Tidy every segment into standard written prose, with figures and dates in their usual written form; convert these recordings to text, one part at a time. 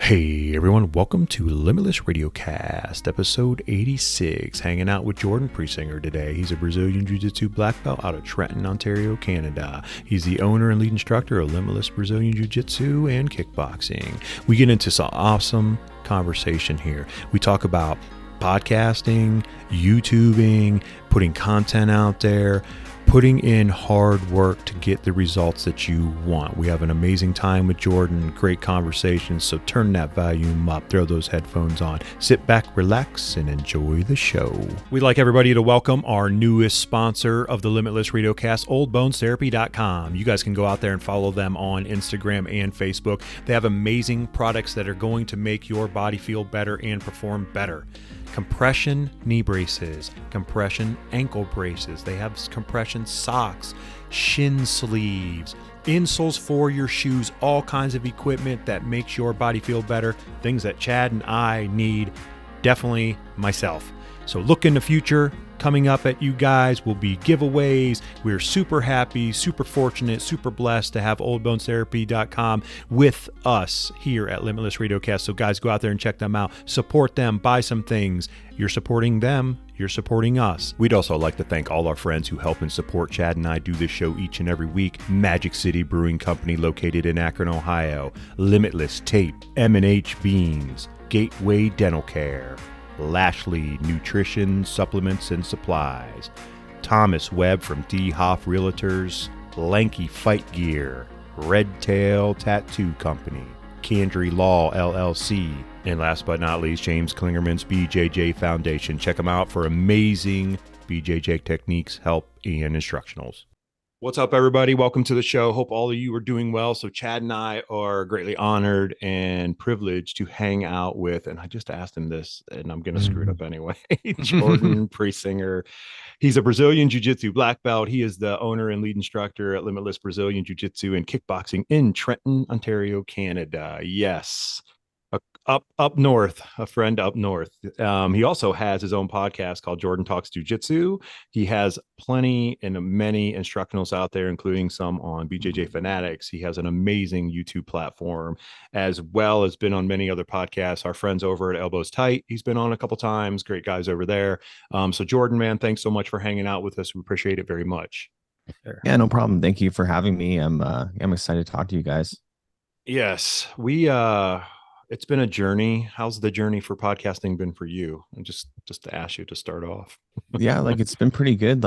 Hey everyone, welcome to Limitless Radiocast, episode 86. Hanging out with Jordan Preisinger today. He's a Brazilian Jiu-Jitsu black belt out of Trenton, Ontario, Canada. He's the owner and lead instructor of Limitless Brazilian Jiu-Jitsu and kickboxing. We get into some awesome conversation here. We talk about podcasting, YouTubing, putting content out there, putting in hard work to get the results that you want. We have an amazing time with Jordan, great conversations, so turn that volume up, throw those headphones on, sit back, relax, and enjoy the show. We'd like everybody to welcome our newest sponsor of the Limitless Radiocast, oldbonestherapy.com. You guys can go out there and follow them on Instagram and Facebook. They have amazing products that are going to make your body feel better and perform better. Compression knee braces, compression ankle braces. They have compression socks, shin sleeves, insoles for your shoes, all kinds of equipment that makes your body feel better. Things that Chad and I need, definitely myself. So look in the future. Coming up at you guys will be giveaways. We're super happy, super fortunate, super blessed to have oldbonestherapy.com with us here at Limitless Radiocast. So guys, go out there and check them out. Support them, buy some things. You're supporting them, you're supporting us. We'd also like to thank all our friends who help and support Chad and I do this show each and every week. Magic City Brewing Company located in Akron, Ohio. Limitless Tape, M&H Beans, Gateway Dental Care, Lashley Nutrition, Supplements and Supplies, Thomas Webb from D. Hoff Realtors, Lanky Fight Gear, Red Tail Tattoo Company, Candry Law LLC, and last but not least, James Klingerman's BJJ Foundation. Check them out for amazing BJJ techniques, help, and instructionals. What's up, everybody? Welcome to the show. Hope all of you are doing well. So Chad and I are greatly honored and privileged to hang out with, and I just asked him this, and I'm going to screw it up anyway, Jordan Preisinger. He's a Brazilian Jiu-Jitsu black belt. He is the owner and lead instructor at Limitless Brazilian Jiu-Jitsu and kickboxing in Trenton, Ontario, Canada. Yes. Up north, a friend up north. He also has his own podcast called Jordan Talks Jiu-Jitsu. He has plenty and many instructionals out there, including some on BJJ Fanatics. He has an amazing YouTube platform, as well as been on many other podcasts. Our friends over at Elbows Tight, he's been on a couple times. Great guys over there. So Jordan, man, thanks so much for hanging out with us. We appreciate it very much. Yeah, no problem. Thank you for having me. I'm excited to talk to you guys. Yes, it's been a journey. How's the journey for podcasting been for you? And just to ask you to start off. Yeah, like it's been pretty good.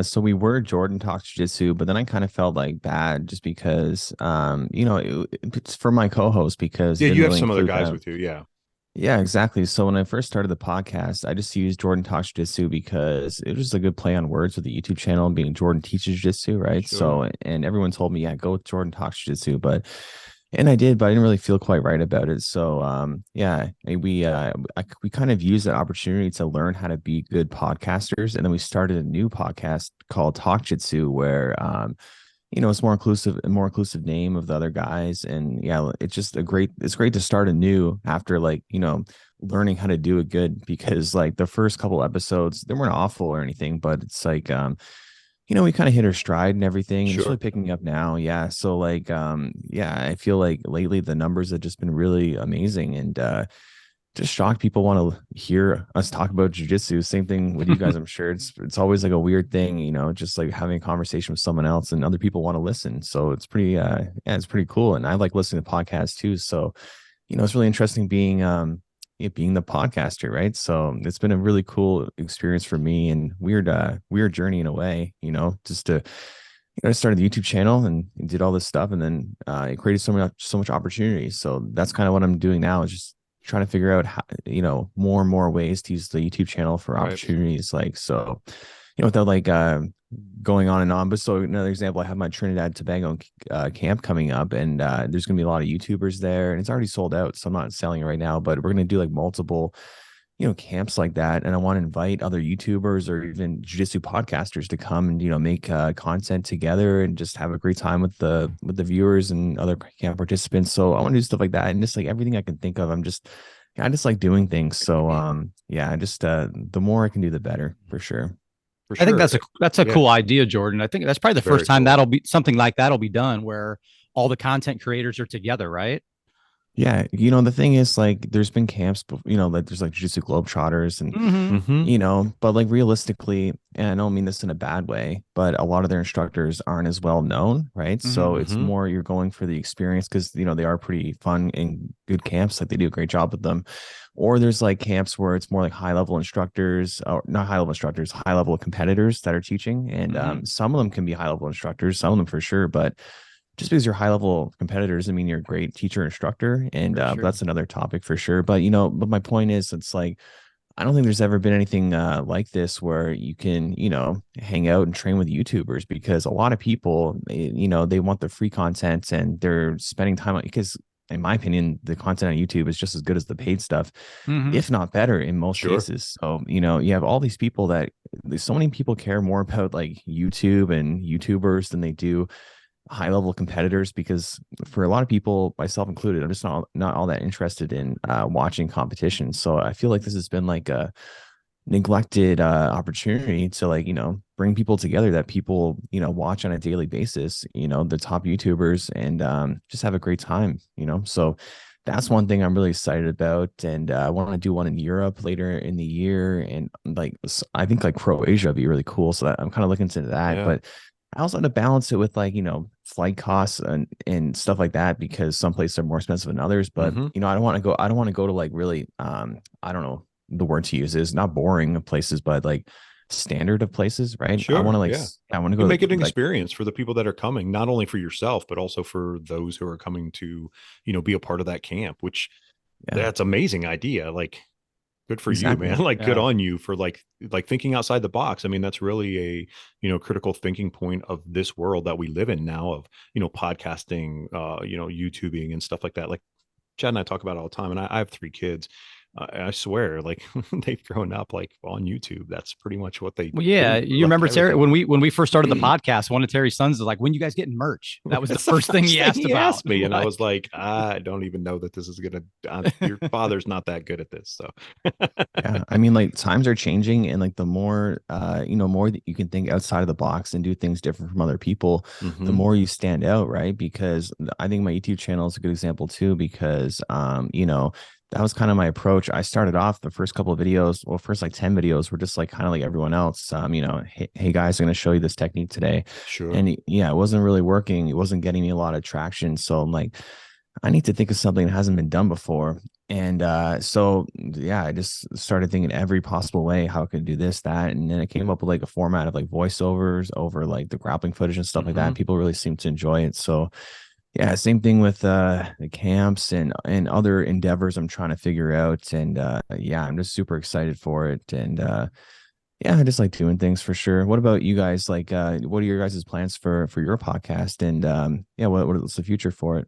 So we were Jordan Talks Jiu-Jitsu, but then I kind of felt like bad just because, it's for my co-host because you have some other guys with you. Yeah. Yeah, exactly. So when I first started the podcast, I just used Jordan Talks Jiu-Jitsu because it was just a good play on words with the YouTube channel being Jordan Teaches Jiu-Jitsu, right? Sure. So, and everyone told me, yeah, go with Jordan Talks Jiu-Jitsu, and I did, but I didn't really feel quite right about it. So, we kind of used that opportunity to learn how to be good podcasters, and then we started a new podcast called Talk Jitsu, where it's more inclusive name of the other guys, and yeah, it's great to start anew after learning how to do it good, because like the first couple episodes they weren't awful or anything, but it's like we kind of hit our stride and everything. Sure. It's really picking up now. Yeah. So I feel like lately the numbers have just been really amazing, and just shocked people want to hear us talk about jiu-jitsu. Same thing with you guys. I'm sure it's always like a weird thing, just like having a conversation with someone else and other people want to listen. So it's pretty, it's pretty cool. And I like listening to podcasts too. So, it's really interesting being the podcaster, right? So it's been a really cool experience for me, and weird journey in a way, just to I started the YouTube channel and did all this stuff, and then it created so much opportunity. So that's kind of what I'm doing now, is just trying to figure out how, more and more ways to use the YouTube channel for opportunities. Without going on and on. But so another example, I have my Trinidad Tobago camp coming up, and there's going to be a lot of YouTubers there, and it's already sold out, so I'm not selling it right now, but we're going to do like multiple, camps like that. And I want to invite other YouTubers or even jiu-jitsu podcasters to come and, make content together and just have a great time with the viewers and other camp participants. So I want to do stuff like that. And just like everything I can think of, I just like doing things. So, the more I can do, the better, for sure. For sure. I think that's a cool idea, Jordan. I think that's probably the first time that'll be something like that'll be done, where all the content creators are together, right? Yeah, the thing is, like, there's been camps, like there's like Jiu-Jitsu Globetrotters and Mm-hmm. Mm-hmm. but like realistically, and I don't mean this in a bad way, but a lot of their instructors aren't as well known, right? Mm-hmm. So it's Mm-hmm. more you're going for the experience because they are pretty fun and good camps, like they do a great job with them. Or there's like camps where it's more like high level instructors, or not high level instructors, high level competitors that are teaching. And Mm-hmm. some of them can be high level instructors, some of them for sure, but just because you're high level competitors, I mean you're a great teacher instructor, and For sure. that's another topic for sure. But but my point is, it's like I don't think there's ever been anything like this where you can hang out and train with YouTubers, because a lot of people they want the free content and they're spending time on, because in my opinion the content on YouTube is just as good as the paid stuff, Mm-hmm. if not better in most Sure. cases. So you have all these people that there's so many people care more about like YouTube and YouTubers than they do high level competitors, because for a lot of people, myself included, I'm just not all that interested in watching competition. So I feel like this has been like a neglected opportunity to, like, bring people together that people watch on a daily basis, the top YouTubers, and just have a great time. So that's one thing I'm really excited about, and I want to do one in Europe later in the year, and like I think like Croatia would be really cool. So I'm kind of looking into that, Yeah. but I also have to balance it with, like, flight costs and stuff like that, because some places are more expensive than others. But Mm-hmm. I don't want to go to like really I don't know the word to use is not boring of places, but like standard of places, right? I want Sure. to like Yeah. I want to You go make to it an like experience for the people that are coming, not only for yourself, but also for those who are coming to, be a part of that camp, which yeah, that's amazing idea. Like, good for you, man. exactly. Like, good Yeah. on you for like thinking outside the box. I mean, that's really a, critical thinking point of this world that we live in now of, podcasting, YouTubing and stuff like that. Like Chad and I talk about it all the time, and I have 3 kids. I swear, like they've grown up like on YouTube. That's pretty much what they Well, yeah, do. you Like remember Terry everything. when we first started the podcast. One of Terry's sons is like, "When you guys getting merch?" That was the That's the first thing first he thing asked he about. asked me, and I Like, was like, I don't even know that this is gonna. Your father's not that good at this, so. Yeah, I mean, like, times are changing, and like the more more that you can think outside of the box and do things different from other people, the Hmm. more you stand out, right? Because I think my YouTube channel is a good example too, because that was kind of my approach. I started off the first couple of videos, well, first like 10 videos were just like kind of like everyone else. Hey guys, I'm going to show you this technique today. Sure. And yeah, it wasn't really working. It wasn't getting me a lot of traction. So I'm like, I need to think of something that hasn't been done before. And so yeah, I just started thinking every possible way how I could do this, that, and then it came up with like a format of like voiceovers over like the grappling footage and stuff like that. Hmm. And people really seem to enjoy it. So yeah, same thing with the camps and other endeavors I'm trying to figure out. And yeah, I'm just super excited for it. And yeah, I just like doing things for sure. What about you guys? Like, what are your guys' plans for your podcast? And yeah, what's the future for it?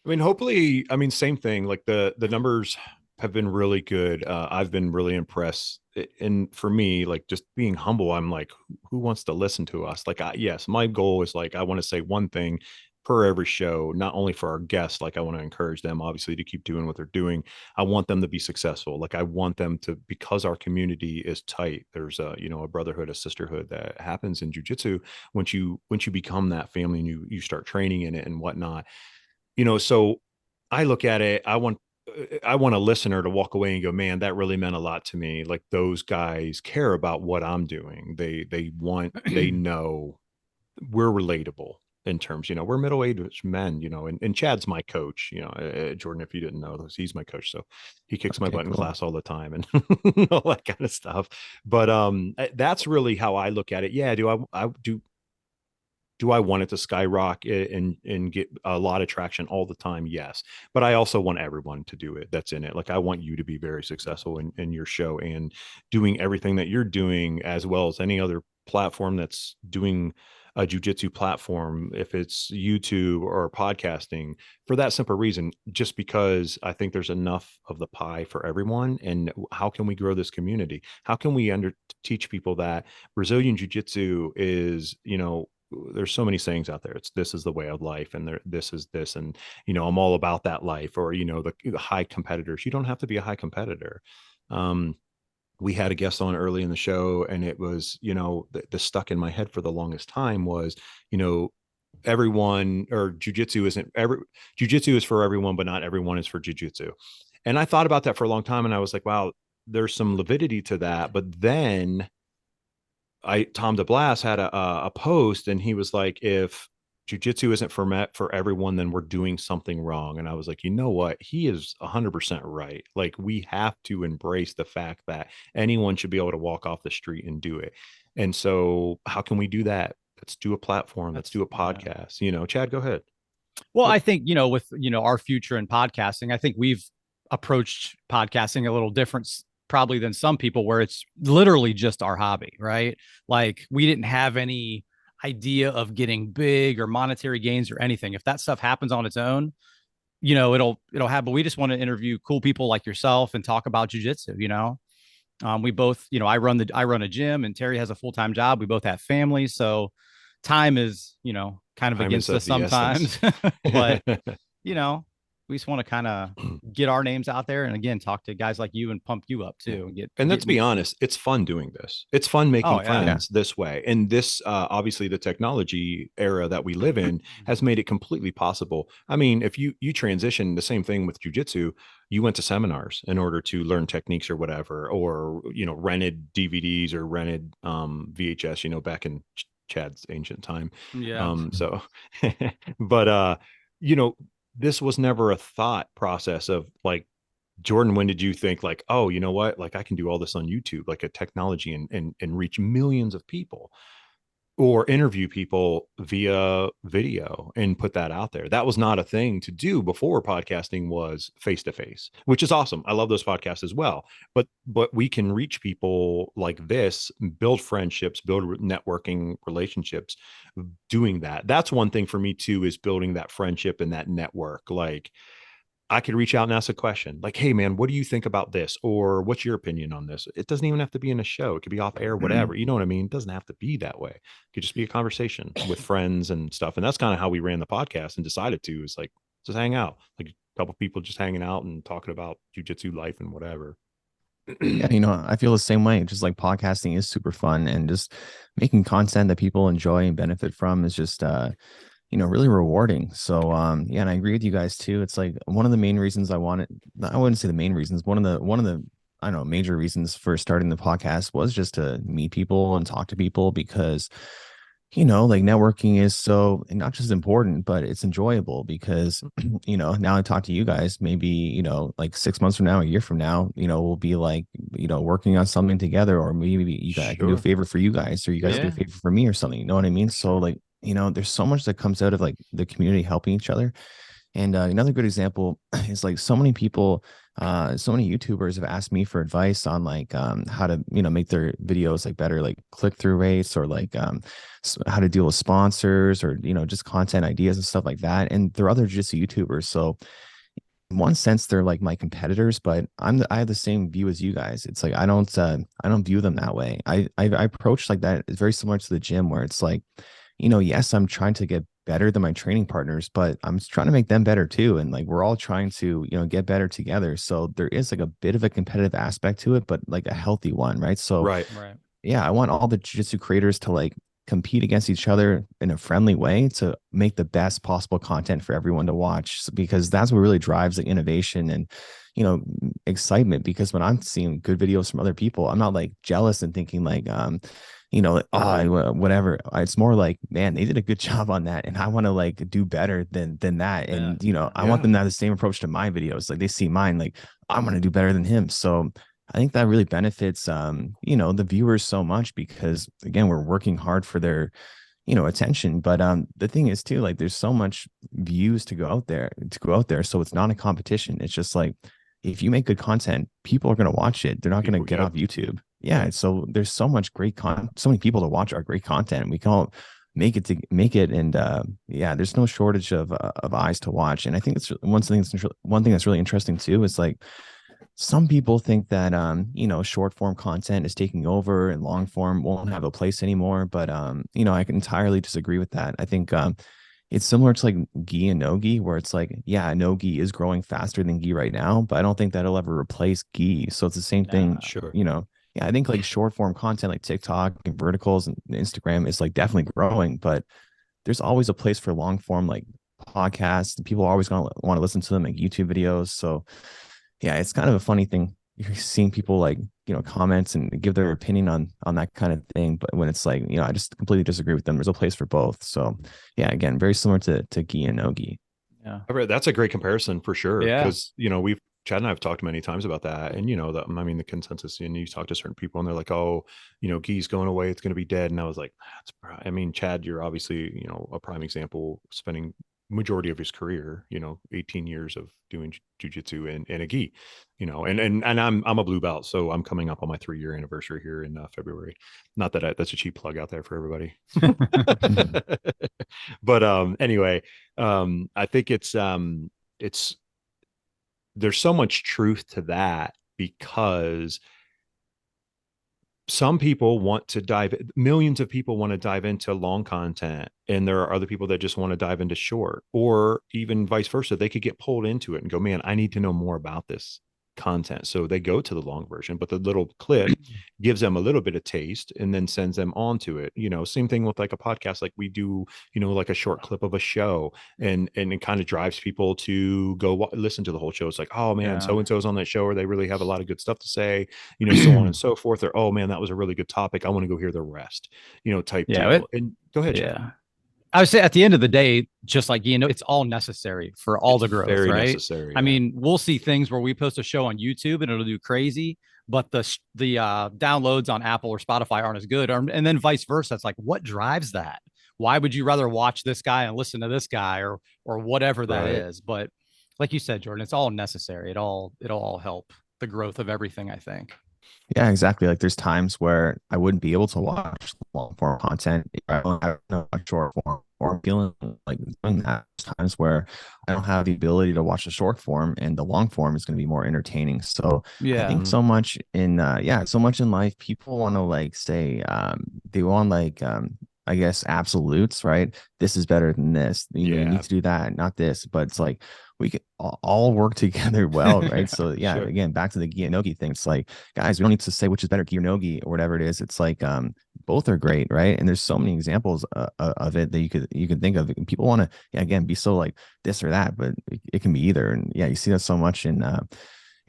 I mean, hopefully, I mean, same thing. Like the numbers have been really good. I've been really impressed. And for me, like just being humble, I'm like, who wants to listen to us? Like, yes, my goal is like I want to say one thing per every show, not only for our guests. Like I want to encourage them, obviously, to keep doing what they're doing. I want them to be successful. Like I want them to, because our community is tight. There's a a brotherhood, a sisterhood that happens in jujitsu once you become that family and you start training in it and whatnot. So I look at it, I want a listener to walk away and go, man, that really meant a lot to me. Like those guys care about what I'm doing. They know we're relatable in terms, we're middle-aged men, and Chad's my coach, Jordan, if you didn't know this, he's my coach. So he kicks my Okay, butt in cool. class all the time and all that kind of stuff. But that's really how I look at it. Yeah. Do I want it to skyrocket and get a lot of traction all the time? Yes. But I also want everyone to do it that's in it. Like I want you to be very successful in your show and doing everything that you're doing, as well as any other platform that's doing a jujitsu platform, if it's YouTube or podcasting, for that simple reason, just because I think there's enough of the pie for everyone. And how can we grow this community? How can we teach people that Brazilian jiu-jitsu is, there's so many sayings out there. It's this is the way of life, and this is this, and I'm all about that life. Or the high competitors. You don't have to be a high competitor. Um, we had a guest on early in the show, and it was the stuck in my head for the longest time was you know everyone, or jujitsu is for everyone, but not everyone is for jujitsu. And I thought about that for a long time, and I was like, wow, there's some validity to that. But then Tom DeBlas had a post, and he was like, if jujitsu isn't for everyone, then we're doing something wrong. And I was like, you know what? He is 100% right. Like, we have to embrace the fact that anyone should be able to walk off the street and do it. And so how can we do that? Let's do a platform. Let's do a podcast. Chad, go ahead. Well, I think, with, our future in podcasting, I think we've approached podcasting a little different probably than some people, where it's literally just our hobby, right? Like, we didn't have any idea of getting big or monetary gains or anything. If that stuff happens on its own, it'll happen. We just want to interview cool people like yourself and talk about jujitsu. We both, I run a gym, and Terry has a full-time job. We both have families, so time is, kind of Time against us sometimes. But we just want to kind of get our names out there, and again, talk to guys like you and pump you up too. And let's be honest, it's fun doing this. It's fun making friends this way. And this, obviously, the technology era that we live in has made it completely possible. I mean, if you transition, the same thing with jujitsu, you went to seminars in order to learn techniques or whatever, or rented DVDs or rented VHS, back in Chad's ancient time. Yeah. But this was never a thought process of like, Jordan, when did you think like, oh, you know what? Like, I can do all this on YouTube, like a technology, and reach millions of people, or interview people via video and put that out there. That was not a thing to do before podcasting was face to face, which is awesome. I love those podcasts as well. But we can reach people like this, build friendships, build networking relationships doing that. That's one thing for me too, is building that friendship and that network. Like, I could reach out and ask a question like, hey man, what do you think about this? Or what's your opinion on this? It doesn't even have to be in a show. It could be off air, whatever. You know what I mean? It doesn't have to be that way. It could just be a conversation with friends and stuff. And that's kind of how we ran the podcast and decided to, is like, just hang out, like a couple people just hanging out and talking about jujitsu life and whatever. Yeah, I feel the same way. Just like podcasting is super fun, and just making content that people enjoy and benefit from is just really rewarding. So and I agree with you guys too. It's like one of the main reasons I wouldn't say the main reasons, one of the I don't know, major reasons for starting the podcast was just to meet people and talk to people, because like networking is so not just important, but it's enjoyable, because now I talk to you guys, maybe like 6 months from now, a year from now, we'll be like working on something together, or maybe you guys can do a favor for you guys, or you guys do a favor for me or something, you know what I mean? So like, there's so much that comes out of like the community helping each other. And another good example is like so many people, so many YouTubers have asked me for advice on like how to, make their videos like better, like click-through rates, or like how to deal with sponsors, or, just content ideas and stuff like that. And there are other jiu-jitsu YouTubers. So in one sense, they're like my competitors, but I have the same view as you guys. It's like, I don't view them that way. I approach like that. It's very similar to the gym, where it's like, yes, I'm trying to get better than my training partners, but I'm trying to make them better too. And like, we're all trying to, get better together. So there is like a bit of a competitive aspect to it, but like a healthy one, right? So right. Yeah, I want all the jiu-jitsu creators to like compete against each other in a friendly way to make the best possible content for everyone to watch, because that's what really drives the innovation and, excitement. Because when I'm seeing good videos from other people, I'm not like jealous and thinking like, whatever. It's more like, man, they did a good job on that, and I want to like do better than that. And I want them to have the same approach to my videos. Like, they see mine, like, I want to do better than him. So I think that really benefits the viewers so much, because again, we're working hard for their attention. But the thing is too, like, there's so much views to go out there. So it's not a competition. It's just like, if you make good content, people are going to watch it. They're not going to get off YouTube. Yeah. So there's so much great so many people to watch our great content. We can all make it. And there's no shortage of eyes to watch. And I think it's one thing that's really interesting too, is like, some people think that short form content is taking over and long form won't have a place anymore. But I can entirely disagree with that. I think it's similar to like gi and no gi, where it's like, yeah, no gi is growing faster than gi right now, but I don't think that'll ever replace gi. So it's the same thing. Sure. Yeah, I think like short form content like TikTok and verticals and Instagram is like definitely growing, but there's always a place for long form like podcasts, and people are always going to want to listen to them, like YouTube videos. So yeah, it's kind of a funny thing. You're seeing people like, comments and give their opinion on that kind of thing. But when it's like, I just completely disagree with them. There's a place for both. So yeah, again, very similar to gi and no gi. Yeah. That's a great comparison for sure. Yeah. Because, Chad and I have talked many times about that. And, the consensus, and you talk to certain people and they're like, oh, gi's going away. It's going to be dead. And I was like, Chad, you're obviously, a prime example, spending majority of his career, 18 years of doing jiu-jitsu and a gi, and I'm a blue belt. So I'm coming up on my 3-year anniversary here in February. Not that that's a cheap plug out there for everybody. But anyway, I think it's there's so much truth to that, because some people want to millions of people want to dive into long content, and there are other people that just want to dive into short, or even vice versa. They could get pulled into it and go, man, I need to know more about this content. So they go to the long version, but the little clip gives them a little bit of taste and then sends them on to it. Same thing with like a podcast, like we do, like a short clip of a show, and it kind of drives people to go listen to the whole show. It's like, oh man, so-and-so's on that show, or they really have a lot of good stuff to say, so on and so forth. Or, oh man, that was a really good topic, I want to go hear the rest, type deal. And go ahead, Chad. Yeah. I would say at the end of the day, just like, it's all necessary for all the growth, very right? necessary. I mean, we'll see things where we post a show on YouTube and it'll do crazy, but the downloads on Apple or Spotify aren't as good. And then vice versa. It's like, what drives that? Why would you rather watch this guy and listen to this guy or whatever that is? But like you said, Jordan, it's all necessary. It'll all help the growth of everything, I think. Yeah, exactly. Like there's times where I wouldn't be able to watch long form content if I don't have a short form, or I'm feeling like doing that. There's times where I don't have the ability to watch the short form, and the long form is going to be more entertaining. So I think so much in life, people want to like say they want like I guess absolutes, right? This is better than this. You need to do that, not this. But it's like we can all work together well, right? So yeah, sure. Again, back to the gi and no gi thing. It's like, guys, we don't need to say which is better, gi or no gi or whatever it is. It's like both are great, right? And there's so many examples of it that you could think of. People want to again be so like this or that, but it can be either. And yeah, you see that so much in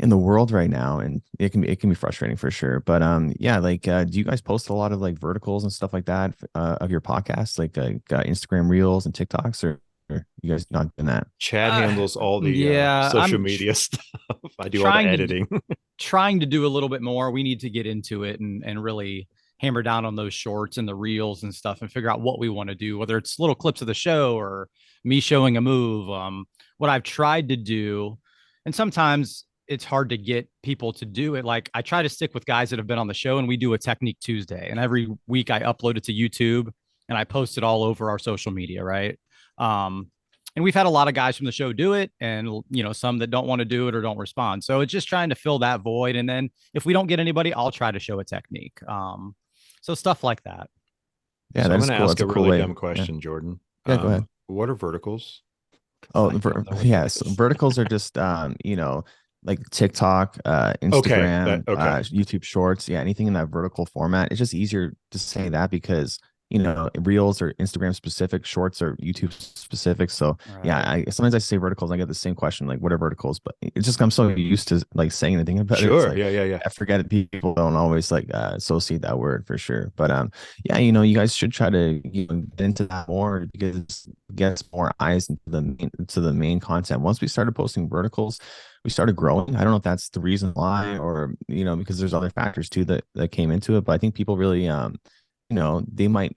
the world right now, and it can be frustrating for sure. But do you guys post a lot of like verticals and stuff like that of your podcast, like Instagram reels and TikToks, or you guys not doing that? Chad handles all the social media stuff. I do all the editing. Trying to do a little bit more. We need to get into it and really hammer down on those shorts and the reels and stuff, and figure out what we want to do, whether it's little clips of the show or me showing a move. What I've tried to do, and sometimes it's hard to get people to do it. Like I try to stick with guys that have been on the show, and we do a Technique Tuesday, and every week I upload it to YouTube and I post it all over our social media. Right. And we've had a lot of guys from the show do it, and, some that don't want to do it or don't respond. So it's just trying to fill that void. And then if we don't get anybody, I'll try to show a technique. So stuff like that. Yeah. So I'm going to ask a really dumb question, Jordan. Yeah, go ahead. What are verticals? So verticals are just, like TikTok, Instagram, YouTube Shorts. Yeah, anything in that vertical format. It's just easier to say that because, reels are Instagram specific, shorts are YouTube specific. So sometimes I say verticals, I get the same question, like what are verticals? But it's just, I'm so used to like saying anything about it. Sure. Like, yeah. I forget it. People don't always like associate that word for sure. But you guys should try to get into that more, because it gets more eyes into the main content. Once we started posting verticals, we started growing. I don't know if that's the reason why, or because there's other factors too that came into it. But I think people really they might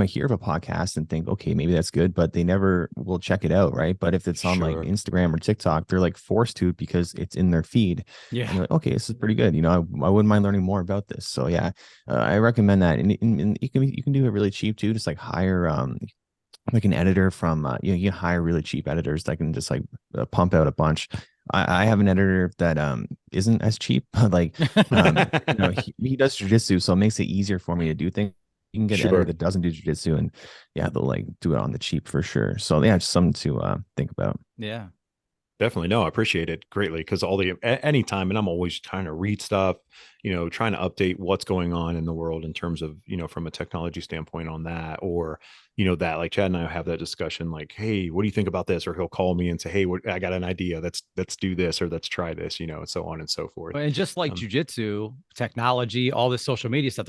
hear of a podcast and think, okay, maybe that's good, but they never will check it out, right? But if it's on like Instagram or TikTok, they're like forced to, because it's in their feed. Yeah. And they're like, okay, this is pretty good. I wouldn't mind learning more about this. So yeah, I recommend that. And you can do it really cheap too. Just like hire like an editor from you can hire really cheap editors that can just like pump out a bunch. I have an editor that isn't as cheap, but like he does jiu-jitsu, so it makes it easier for me to do things. You can get an editor that doesn't do jiu-jitsu, and they'll like do it on the cheap for sure. So yeah, just something to think about. Yeah. Definitely. No, I appreciate it greatly because anytime, and I'm always trying to read stuff, trying to update what's going on in the world in terms of, from a technology standpoint on that, or, that like Chad and I have that discussion like, hey, what do you think about this? Or he'll call me and say, hey, I got an idea. Let's do this or let's try this, and so on and so forth. And just like Um, jujitsu, technology, all this social media stuff,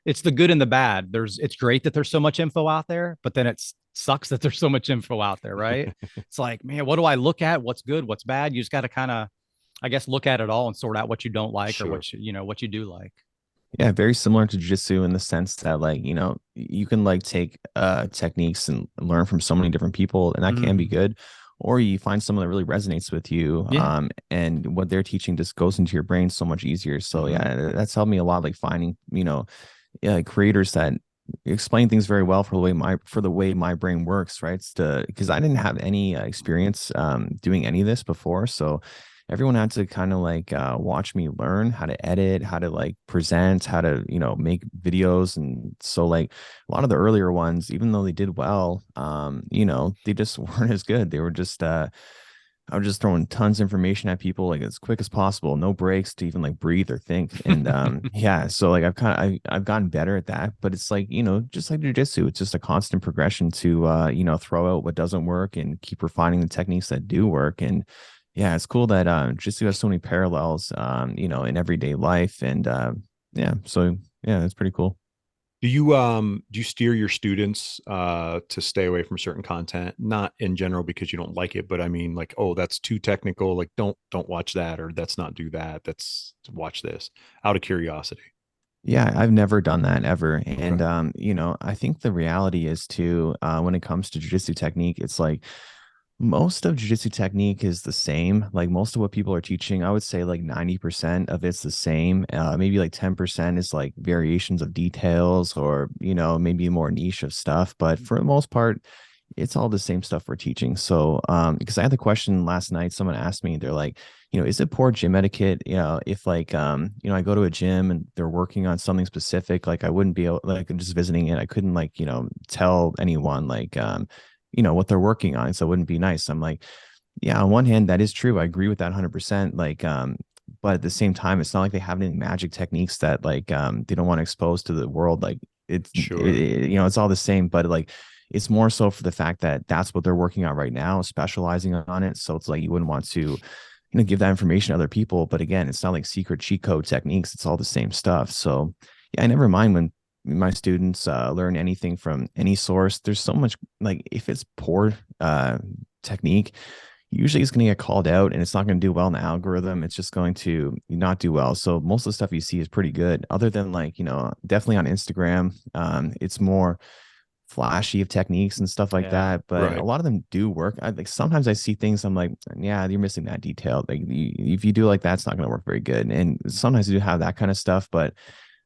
it's the good and the bad. It's great that there's so much info out there, but then it sucks that there's so much info out there, right? It's like, man, what do I look at? What's good? What's bad? You just got to kind of, I guess, look at it all and sort out what you don't like or sure. what you do like. Yeah, very similar to jiu-jitsu in the sense that like, you can like take techniques and learn from so many different people, and that can be Mm-hmm. good. Or you find someone that really resonates with you, Yeah. and what they're teaching just goes into your brain so much easier. So Mhm. yeah, that's helped me a lot, like finding, creators that explain things very well for the way my brain works, right? It's because I didn't have any experience doing any of this before, so everyone had to kind of like watch me learn how to edit, how to like present, how to make videos. And so like a lot of the earlier ones, even though they did well, they just weren't as good. They were just I was just throwing tons of information at people like as quick as possible, no breaks to even like breathe or think. And yeah, so like I've gotten better at that, but it's like, just like jujitsu, it's just a constant progression to throw out what doesn't work and keep refining the techniques that do work. And yeah, it's cool that jujitsu has so many parallels in everyday life. And yeah, so yeah, it's pretty cool. Do you steer your students to stay away from certain content? Not in general because you don't like it, but I mean like, oh, that's too technical, like don't watch that, or let's not do that. Let's watch this out of curiosity. Yeah, I've never done that ever. And Okay. I think the reality is too, when it comes to jujitsu technique, it's like most of jiu-jitsu technique is the same. Like most of what people are teaching, I would say like 90% of it's the same. Maybe like 10% is like variations of details or, maybe more niche of stuff. But for the most part, it's all the same stuff we're teaching. So, because I had the question last night, someone asked me, they're like, is it poor gym etiquette? If like, I go to a gym and they're working on something specific, like I wouldn't be able, like, I'm just visiting it. I couldn't like, tell anyone like, what they're working on. So it wouldn't be nice. I'm like, yeah, on one hand, that is true. I agree with that 100%. Like, but at the same time, it's not like they have any magic techniques that like they don't want to expose to the world. Like Sure. it's all the same, but like it's more so for the fact that that's what they're working on right now, specializing on it. So it's like you wouldn't want to, give that information to other people. But again, it's not like secret cheat code techniques. It's all the same stuff. So yeah, I never mind when my students learn anything from any source. There's so much like if it's poor technique, usually it's going to get called out and it's not going to do well in the algorithm. It's just going to not do well. So most of the stuff you see is pretty good, other than like, definitely on Instagram. It's more flashy of techniques and stuff like Yeah. that, but a Right. lot of them do work. I like sometimes I see things I'm like, yeah, you're missing that detail. Like if you do like that, it's not going to work very good. And sometimes you do have that kind of stuff, but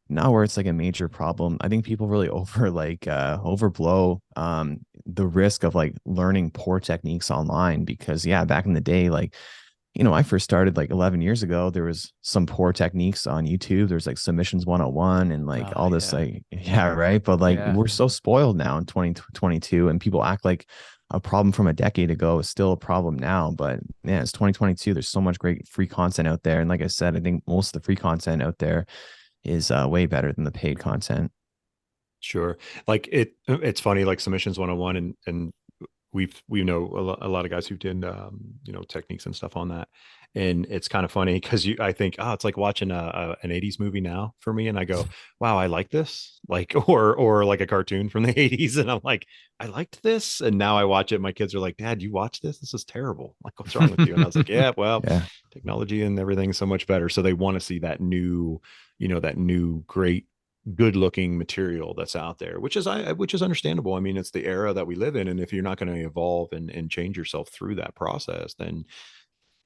not where it's like a major problem. I think people really overblow the risk of like learning poor techniques online, because yeah, back in the day, like I first started like 11 years ago, there was some poor techniques on YouTube. There's like submissions 101 and like Oh all this yeah. like yeah, right. But like Yeah. we're so spoiled now in 2022, and people act like a problem from a decade ago is still a problem now. But yeah, it's 2022. There's so much great free content out there. And like I said, I think most of the free content out there is way better than the paid content. Sure. Like it's funny, like submissions 101, and we know a lot of guys who did techniques and stuff on that. And it's kind of funny because I think, oh, it's like watching an 80s movie now for me. And I go, wow, I like this. Like, or like a cartoon from the 80s. And I'm like, I liked this. And now I watch it. My kids are like, Dad, you watch this? This is terrible. Like, what's wrong with you? And I was like, yeah, well, Yeah. technology and everything's so much better. So they want to see that new, that new great good looking material that's out there, which is understandable. I mean, it's the era that we live in, and if you're not going to evolve and change yourself through that process, then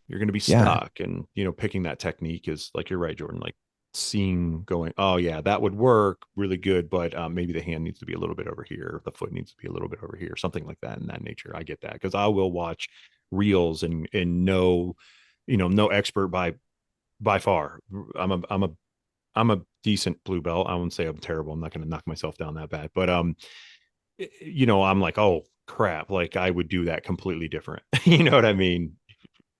you're going to be Yeah. stuck. And picking that technique is like, you're right, Jordan, like seeing, going, oh yeah, that would work really good, but maybe the hand needs to be a little bit over here, the foot needs to be a little bit over here, something like that, in that nature. I get that because I will watch reels and no, no expert by far. I'm a decent blue belt. I wouldn't say I'm terrible. I'm not going to knock myself down that bad, but I'm like, oh crap, like I would do that completely different. You know what I mean?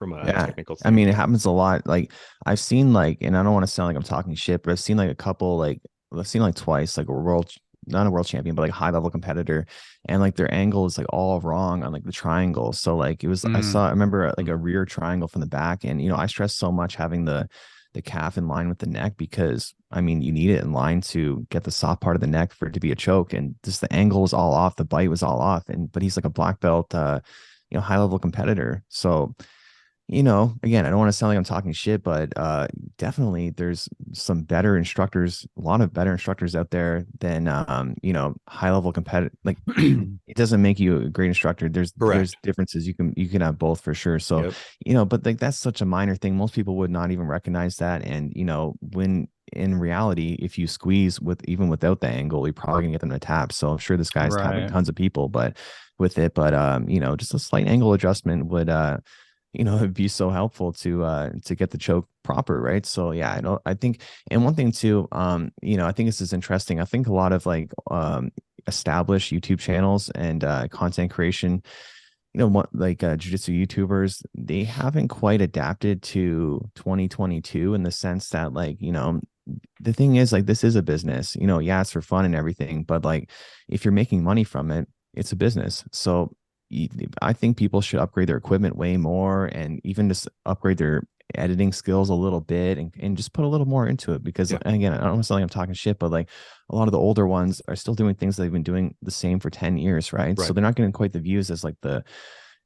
from a Yeah. technical I mean, it standpoint. happens a lot. Like I've seen like, and I don't want to sound like I'm talking shit, but I've seen like a couple, like I've seen like twice, like a world, not a world champion, but like a high level competitor. And like their angle is like all wrong on like the triangle. So like it was, I remember like a rear triangle from the back. And, I stress so much having the calf in line with the neck because I mean, you need it in line to get the soft part of the neck for it to be a choke. And just the angle was all off. The bite was all off. But he's like a black belt, high level competitor. So, again, I don't want to sound like I'm talking shit, but definitely there's some better instructors, a lot of better instructors out there than high level competitive. Like it doesn't make you a great instructor. There's Correct. differences. You can have both for sure. So, Yep. but like that's such a minor thing. Most people would not even recognize that. And when in reality, if you squeeze even without the angle, you're probably gonna get them to tap. So I'm sure this guy's tapping Right. tons of people, but with it, but just a slight angle adjustment would it'd be so helpful to get the choke proper, right? So yeah, I think, and one thing too, I think this is interesting. I think a lot of like established YouTube channels and content creation, what like jiu-jitsu YouTubers, they haven't quite adapted to 2022 in the sense that like, the thing is like this is a business, yeah, it's for fun and everything, but like if you're making money from it, it's a business. So I think people should upgrade their equipment way more and even just upgrade their editing skills a little bit and just put a little more into it because Yeah. and again, I don't want to sound like I'm talking shit, but like a lot of the older ones are still doing things they've been doing the same for 10 years, right? So Right. they're not getting quite the views as like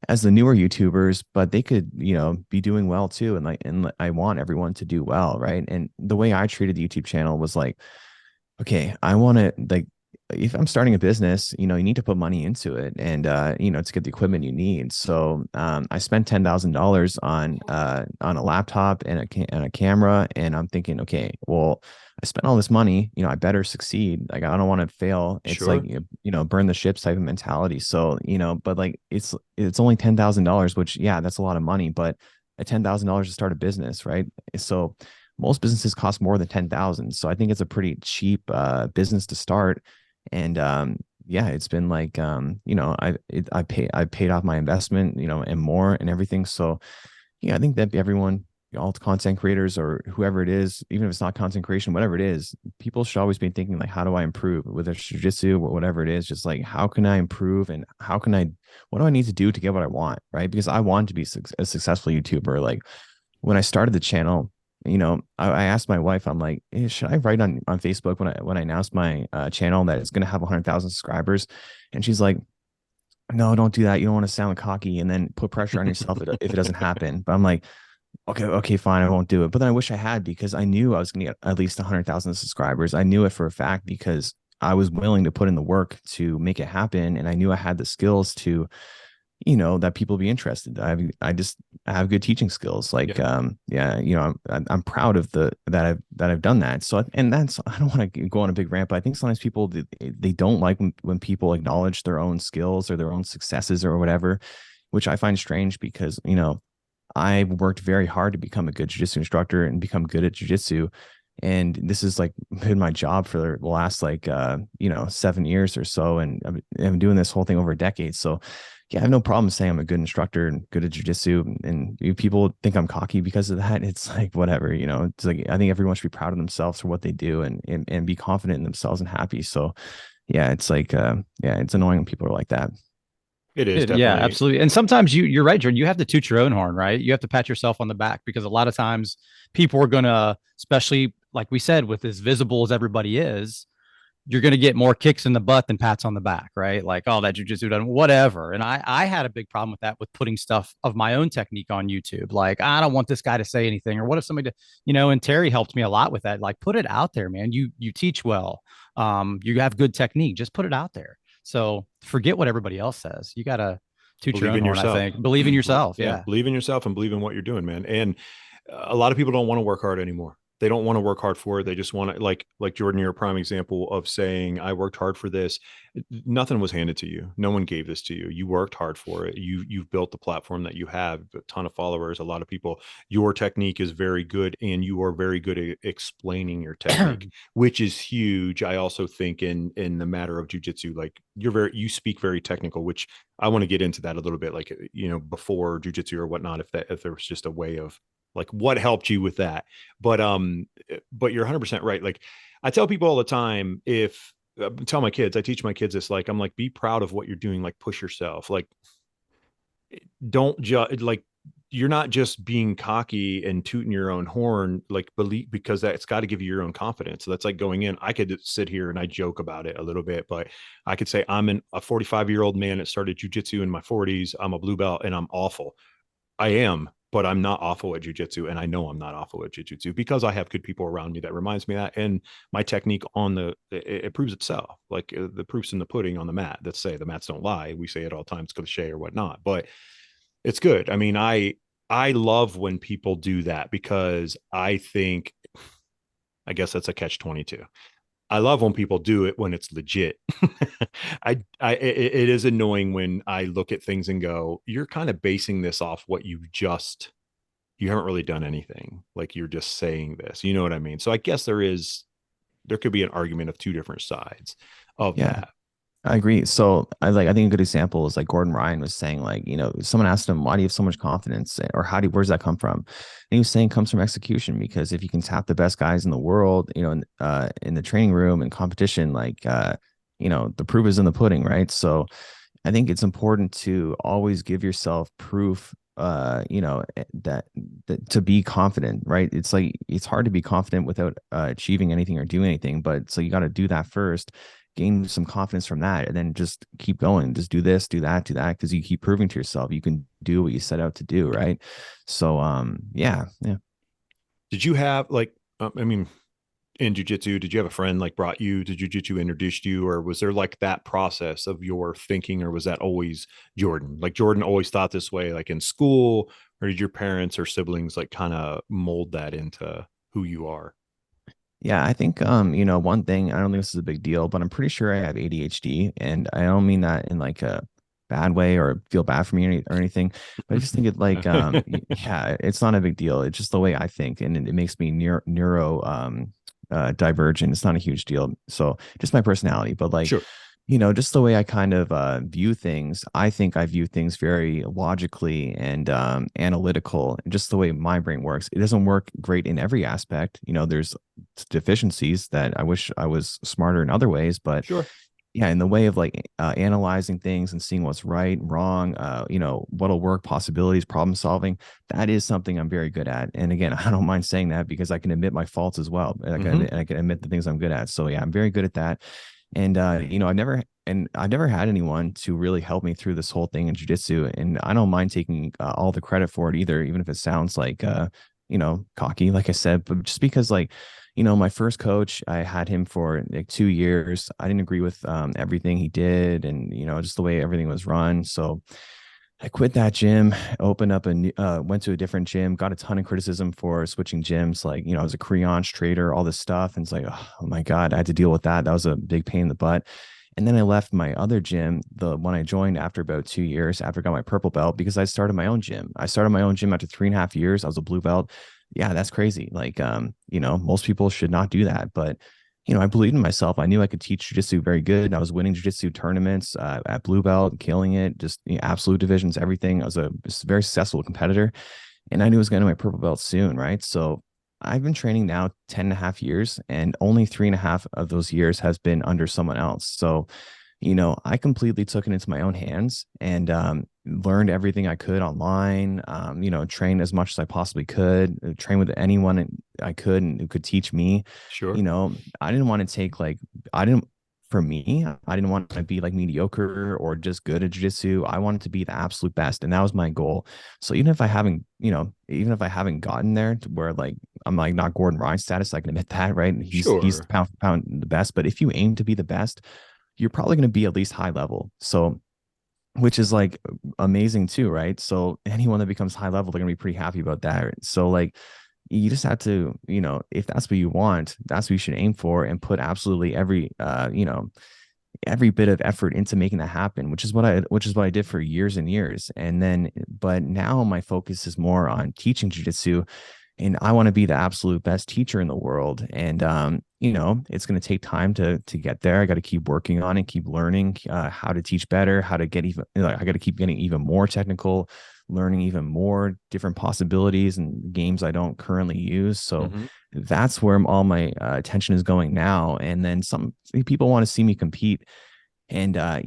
as the newer YouTubers, but they could, be doing well too. And I want everyone to do well, right? And the way I treated the YouTube channel was like, okay, I want to like if I'm starting a business, you need to put money into it and to get the equipment you need. So I spent $10,000 on a laptop and a camera, and I'm thinking, okay, well, I spent all this money, I better succeed. Like I don't want to fail. It's like Sure. burn the ships type of mentality. So but like it's only $10,000, which yeah, that's a lot of money, but at $10,000 to start a business, right? So most businesses cost more than 10,000. So I think it's a pretty cheap business to start. And yeah, it's been like I paid off my investment, and more and everything. So yeah, I think that everyone, all the content creators or whoever it is, even if it's not content creation, whatever it is, people should always be thinking like, how do I improve? Whether it's jiu-jitsu or whatever it is, just like how can I improve and what do I need to do to get what I want, right? Because I want to be a successful YouTuber. Like when I started the channel, I asked my wife, I'm like, hey, should I write on Facebook when I announced my channel that it's going to have 100,000 subscribers? And she's like, no, don't do that. You don't want to sound cocky and then put pressure on yourself if it doesn't happen. But I'm like, okay, fine, I won't do it. But then I wish I had because I knew I was going to get at least 100,000 subscribers. I knew it for a fact because I was willing to put in the work to make it happen, and I knew I had the skills to that people be interested. I have good teaching skills. Like, yeah, I'm proud of that I've done that. So, and that's, I don't want to go on a big rant, but I think sometimes people, they don't like when people acknowledge their own skills or their own successes or whatever, which I find strange because, I worked very hard to become a good jiu-jitsu instructor and become good at jiu-jitsu. And this is like been my job for the last 7 years or so. And I've been doing this whole thing over a decade. So yeah, I have no problem saying I'm a good instructor and good at jujitsu. And if people think I'm cocky because of that, it's like, whatever, it's like, I think everyone should be proud of themselves for what they do and be confident in themselves and happy. So yeah, it's like, yeah, it's annoying when people are like that. It is Yeah, definitely. absolutely. And sometimes you're right, Jordan. You have to toot your own horn, right? You have to pat yourself on the back because a lot of times people are gonna, especially like we said, with as visible as everybody is, you're gonna get more kicks in the butt than pats on the back, right? Like, oh, that jujitsu done whatever. And I had a big problem with that with putting stuff of my own technique on YouTube. Like, I don't want this guy to say anything, or what if somebody, and Terry helped me a lot with that. Like, put it out there, man. You teach well. You have good technique. Just put it out there. So forget what everybody else says. You gotta toot your Believe own in horn, I yourself. think. Believe in yourself. Yeah, Yeah. believe in yourself and believe in what you're doing, man. And a lot of people don't want to work hard anymore. they don't want to work hard for it. They just want to, like Jordan, you're a prime example of saying, I worked hard for this. Nothing was handed to you. No one gave this to you. You worked hard for it. You've built the platform that you have, a ton of followers, a lot of people. Your technique is very good, and you are very good at explaining your technique, which is huge. I also think in the matter of jujitsu, like you speak very technical, which I want to get into that a little bit, like, before jujitsu or whatnot, if there was just a way of like what helped you with that. But you're 100% right. Like, I tell people all the time, tell my kids, I teach my kids this, like, I'm like, be proud of what you're doing, like push yourself, like don't judge, like you're not just being cocky and tooting your own horn, like believe, because that's got to give you your own confidence. So that's like going in, I could sit here and I joke about it a little bit, but I could say I'm a 45-year-old man that started jujitsu in my 40s. I'm a blue belt and I'm awful. I am, but I'm not awful at jujitsu, and I know I'm not awful at jujitsu because I have good people around me that reminds me of that, and my technique it proves itself. Like, the proof's in the pudding on the mat. Let's say the mats don't lie. We say it all the time, it's cliche or whatnot, but it's good. I mean, I love when people do that, because I guess that's a catch-22. I love when people do it when it's legit. It is annoying when I look at things and go, you're kind of basing this off what you haven't really done anything. Like, you're just saying this, you know what I mean? So I guess there could be an argument of two different sides of that. I agree. So I think a good example is like Gordon Ryan was saying, like, someone asked him, why do you have so much confidence, or where's that come from? And he was saying it comes from execution, because if you can tap the best guys in the world, in the training room and competition, like, the proof is in the pudding, right? So I think it's important to always give yourself proof, that to be confident, right? It's like, it's hard to be confident without achieving anything or doing anything, but so you got to do that first, gain some confidence from that, and then just keep going. Just do this, do that, because you keep proving to yourself you can do what you set out to do, right? So yeah. Did you have, like, I mean, in jiu-jitsu, did you have a friend like brought you to jiu-jitsu, introduced you, or was there like that process of your thinking, or was that always Jordan? Like, Jordan always thought this way, like in school, or did your parents or siblings like kind of mold that into who you are? Yeah, I think one thing, I don't think this is a big deal, but I'm pretty sure I have ADHD, and I don't mean that in like a bad way or feel bad for me or anything, but I just think it like yeah, it's not a big deal. It's just the way I think, and it makes me neuro divergent. It's not a huge deal. So just my personality, but like, Sure. Just the way I kind of view things. I think I view things very logically and analytical, just the way my brain works. It doesn't work great in every aspect. There's deficiencies that I wish I was smarter in other ways, but Sure. yeah, in the way of like analyzing things and seeing what's right, wrong, what'll work, possibilities, problem solving, that is something I'm very good at. And again, I don't mind saying that, because I can admit my faults as well. I can admit the things I'm good at. So yeah, I'm very good at that. And I've never had anyone to really help me through this whole thing in jiu-jitsu, and I don't mind taking all the credit for it either, even if it sounds like cocky, like I said, but just because, like, my first coach, I had him for like 2 years. I didn't agree with everything he did, and just the way everything was run. So I quit that gym, opened up went to a different gym, got a ton of criticism for switching gyms. Like, I was a creance trader, all this stuff. And it's like, oh my God, I had to deal with that. That was a big pain in the butt. And then I left my other gym, the one I joined after about 2 years, after I got my purple belt, because I started my own gym. I started my own gym after 3.5 years. I was a blue belt. Yeah, that's crazy. Like, most people should not do that. But I believed in myself. I knew I could teach jiu-jitsu very good. I was winning jiu-jitsu tournaments at blue belt, killing it, just absolute divisions, everything. I was a very successful competitor, and I knew I was going to my purple belt soon, right? So I've been training now 10.5 years, and only 3.5 of those years has been under someone else. So, I completely took it into my own hands and learned everything I could online, trained as much as I possibly could, train with anyone I could and who could teach me. Sure. I didn't want to take I didn't want to be like mediocre or just good at jiu-jitsu. I wanted to be the absolute best. And that was my goal. So even if I haven't gotten there to where like, I'm like not Gordon Ryan status, I can admit that, right? He's pound for pound the best, but if you aim to be the best, you're probably going to be at least high level. So, which is like amazing too, right? So anyone that becomes high level, they're going to be pretty happy about that. So like, you just have to, if that's what you want, that's what you should aim for, and put absolutely every bit of effort into making that happen, which is what I did for years and years. And then, but now my focus is more on teaching jujitsu, and I want to be the absolute best teacher in the world. And it's going to take time to get there. I got to keep working on it, keep learning how to teach better, how to get even. I got to keep getting even more technical, learning even more different possibilities and games I don't currently use. So Mhm. that's where all my attention is going now. And then some people want to see me compete, and I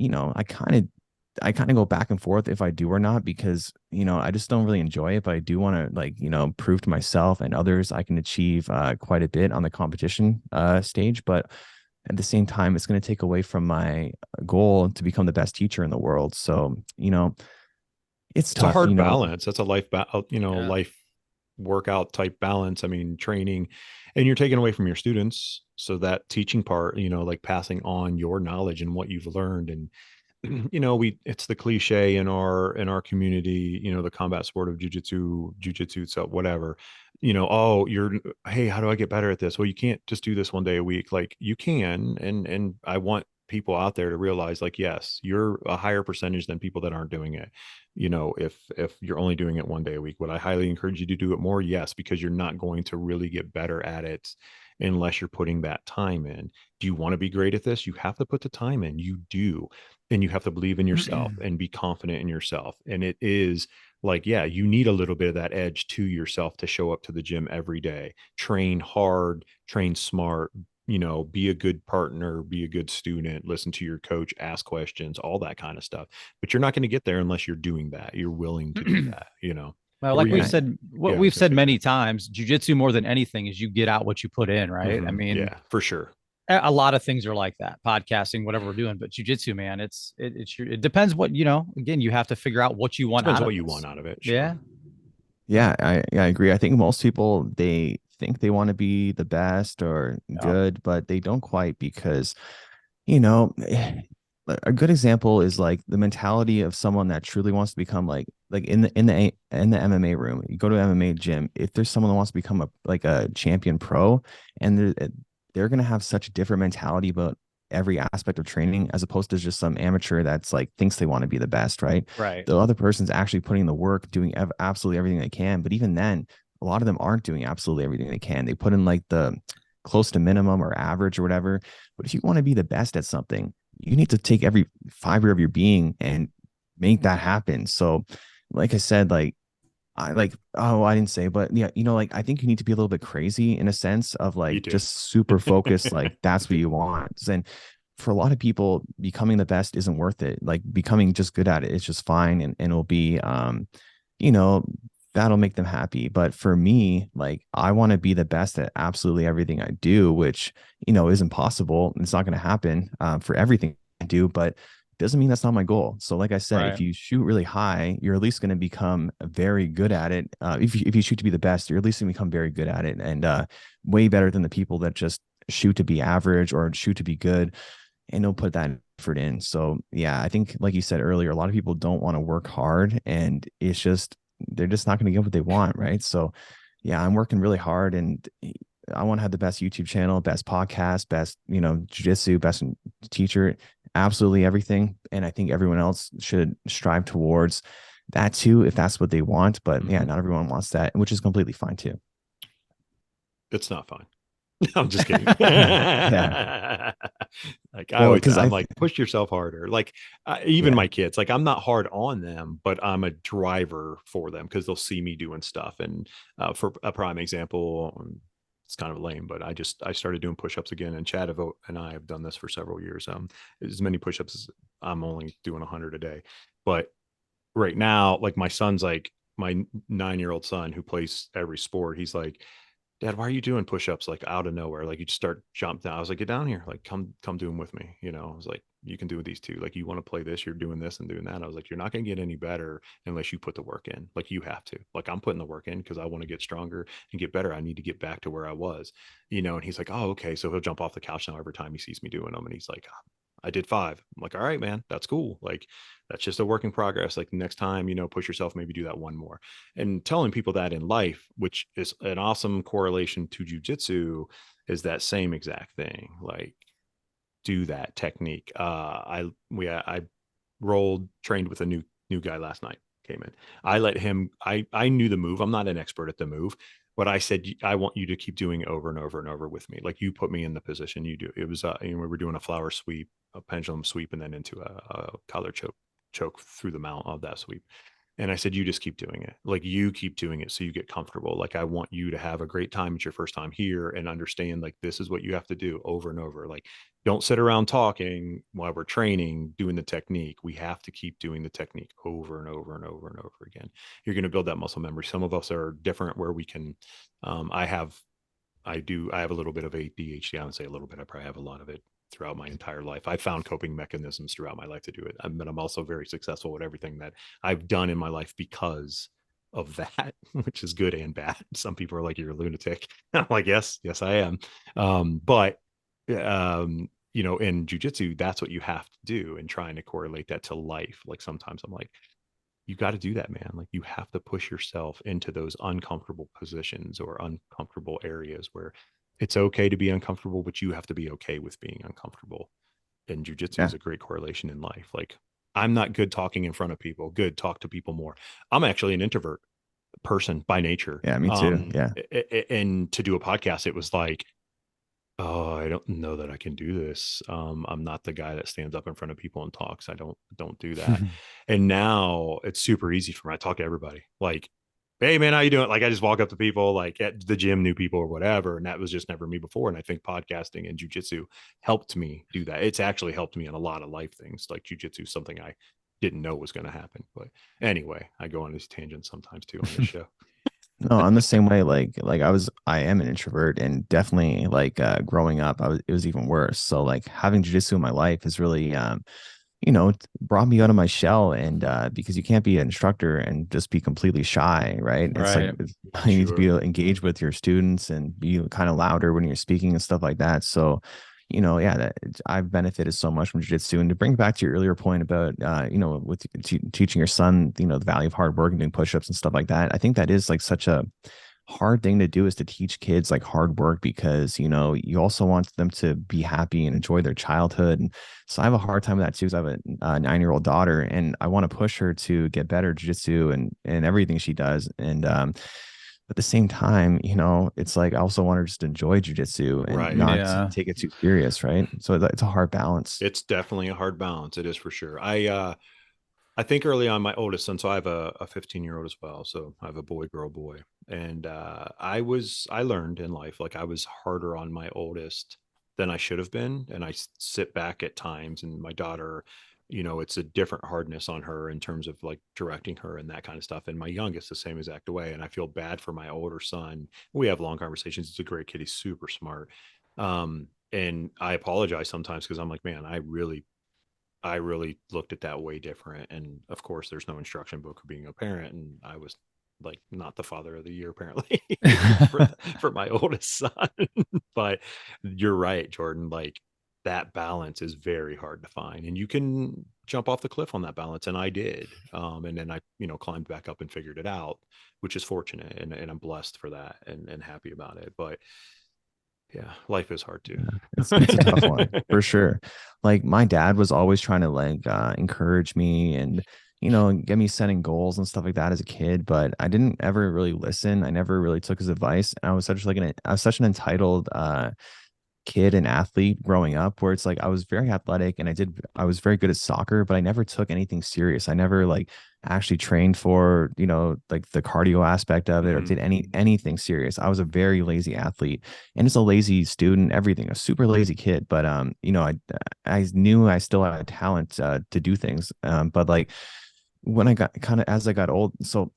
kind of go back and forth if I do or not, because I just don't really enjoy it. But I do want to, prove to myself and others I can achieve quite a bit on the competition stage. But at the same time, it's going to take away from my goal to become the best teacher in the world. So it's It's a tough. hard balance. That's a Yeah. life workout type balance. I mean, training, and you're taking away from your students. So that teaching part, like passing on your knowledge and what you've learned. And, it's the cliche in our community, the combat sport of jujitsu, so whatever, oh, hey, how do I get better at this? Well, you can't just do this one day a week. Like you can. And I want people out there to realize, like, yes, you're a higher percentage than people that aren't doing it. If you're only doing it one day a week, would I highly encourage you to do it more? Yes, because you're not going to really get better at it unless you're putting that time in. Do you want to be great at this? You have to put the time in. You do. And you have to believe in yourself and be confident in yourself. And it is like, yeah, you need a little bit of that edge to yourself to show up to the gym every day, train hard, train smart, be a good partner, be a good student, listen to your coach, ask questions, all that kind of stuff. But you're not going to get there unless you're doing that. You're willing to do that. Well, What were like you we've gonna? said, Yeah, what I was we've gonna said say, go many ahead. times, jujitsu more than anything is you get out what you put in, right? I mean, Yeah, for sure. a lot of things are like that, podcasting, whatever we're doing, but jujitsu, man, it depends what, again, you have to figure out what you want Depends out of what you want this. out of it. Sure. Yeah. Yeah, I agree. I think most people, they think they want to be the best or Yeah. good, but they don't quite, because you know, a good example is like the mentality of someone that truly wants to become like in the MMA room. You go to an MMA gym, if there's someone that wants to become a champion pro, and they're gonna have such a different mentality about every aspect of training, as opposed to just some amateur that's like thinks they want to be the best, right? Right. The other person's actually putting the work, doing absolutely everything they can, but even then, a lot of them aren't doing absolutely everything they can. They put in like the close to minimum or average or whatever. But if you want to be the best at something, you need to take every fiber of your being and make that happen. So, like I said, I didn't say, but yeah, like I think you need to be a little bit crazy in a sense of You like do. just super focused, like that's what you want. And for a lot of people, becoming the best isn't worth it. Like becoming just good at it, it's just fine, and it'll be you know, that'll make them happy. But for me, like I want to be the best at absolutely everything I do, which isn't possible. It's not going to happen for everything I do, but doesn't mean that's not my goal. So, like I said, Right. if you shoot really high, you're at least going to become very good at it. If you shoot to be the best, you're at least going to become very good at it, and way better than the people that just shoot to be average or shoot to be good and don't put that effort in. So, yeah, I think, like you said earlier, a lot of people don't want to work hard, and it's just they're just not going to get what they want, right? So, yeah, I'm working really hard, and I want to have the best YouTube channel, best podcast, best, jujitsu, best teacher, absolutely everything. And I think everyone else should strive towards that too, if that's what they want. But yeah, Mhm. not everyone wants that, which is completely fine too. It's not fun. I'm just kidding. Yeah. Like Well, because I'm like, push yourself harder. Like even yeah, my kids, like I'm not hard on them, but I'm a driver for them because they'll see me doing stuff. And for a prime example, it's kind of lame, but I started doing push-ups again, and Chad and I have done this for several years. As many push-ups as I'm only doing 100 a day, but right now, like my son's like my 9-year-old son who plays every sport. He's like, Dad, why are you doing push-ups like out of nowhere? Like you just start jumping down. I was like, get down here. Like come do them with me. I was like, you can do these too. Like you want to play this, you're doing this and doing that. I was like, you're not gonna get any better unless you put the work in. Like you have to. Like I'm putting the work in because I want to get stronger and get better. I need to get back to where I was. And he's like, oh, okay. So he'll jump off the couch now every time he sees me doing them. And he's like, I did 5. I'm like, all right, man, that's cool. Like, that's just a work in progress. Like next time, push yourself, maybe do that one more. And telling people that in life, which is an awesome correlation to jujitsu, is that same exact thing. Like, do that technique. I rolled, trained with a new guy last night. Came in. I let him. I knew the move. I'm not an expert at the move, but I said I want you to keep doing it over and over and over with me. Like you put me in the position you do. It was we were doing a flower sweep, a pendulum sweep, and then into a collar choke through the mount of that sweep. And I said, you just keep doing it. Like you keep doing it so you get comfortable. Like I want you to have a great time at your first time here and understand like this is what you have to do over and over. Like don't sit around talking while we're training, doing the technique. We have to keep doing the technique over and over and over and over again. You're going to build that muscle memory. Some of us are different where we can, I have a little bit of ADHD. I would say a little bit. I probably have a lot of it throughout my entire life. I found coping mechanisms throughout my life to do it. But I'm also very successful at everything that I've done in my life because of that, which is good and bad. Some people are like, you're a lunatic. I'm like, yes, I am. But in jujitsu, that's what you have to do, and trying to correlate that to life. Like sometimes I'm like, you got to do that, man. Like you have to push yourself into those uncomfortable positions or uncomfortable areas where it's okay to be uncomfortable, but you have to be okay with being uncomfortable. And jujitsu is a great correlation in life. Like I'm not good talking in front of people. Good, talk to people more. I'm actually an introvert person by nature. Yeah, me too. Yeah. And to do a podcast, it was like, oh, I don't know that I can do this. I'm not the guy that stands up in front of people and talks. I don't do that. And now it's super easy for me. I talk to everybody. Like, hey man, how you doing? Like I just walk up to people like at the gym, new people or whatever. And that was just never me before. And I think podcasting and jujitsu helped me do that. It's actually helped me in a lot of life things. Like jujitsu, something I didn't know was going to happen. But anyway, I go on these tangents sometimes too on this show. No, I'm the same way. I am an introvert, and definitely growing up, it was even worse. So like having jujitsu in my life has really, brought me out of my shell. And because you can't be an instructor and just be completely shy, right? It's like you need to be engaged with your students and be kind of louder when you're speaking and stuff like that. So I've benefited so much from jiu-jitsu. And to bring back to your earlier point about with teaching your son the value of hard work and doing push-ups and stuff like that, I think that is like such a hard thing to do, is to teach kids like hard work, because you also want them to be happy and enjoy their childhood. And so I have a hard time with that too, because I have a 9-year-old daughter, and I want to push her to get better at jiu-jitsu and everything she does. And at the same time, it's like I also want her just to enjoy jujitsu and not to take it too serious, right? So it's a hard balance. It's definitely a hard balance. It is for sure. I think early on, my oldest son, so I have a 15-year-old as well. So I have a boy, girl, boy. And I learned in life, like I was harder on my oldest than I should have been. And I sit back at times, and my daughter, it's a different hardness on her in terms of like directing her and that kind of stuff. And my youngest, the same exact way. And I feel bad for my older son. We have long conversations. He's a great kid. He's super smart. And I apologize sometimes because I'm like, man, I really looked at that way different. And of course, there's no instruction book for being a parent. And I was like not the father of the year, apparently, for my oldest son. But you're right, Jordan. Like that balance is very hard to find. And you can jump off the cliff on that balance. And I did. And then I, climbed back up and figured it out, which is fortunate. And I'm blessed for that and happy about it. But yeah, life is hard too. It's a tough one for sure. Like my dad was always trying to encourage me and get me setting goals and stuff like that as a kid, but I didn't ever really listen. I never really took his advice. And I was such an entitled kid and athlete growing up, where it's like I was very athletic and I was very good at soccer, but I never took anything serious. I never actually trained for like the cardio aspect of it, or did anything serious. I was a very lazy athlete and just a lazy student, everything, a super lazy kid. But I knew I still had a talent to do things. But like when I got as I got old, so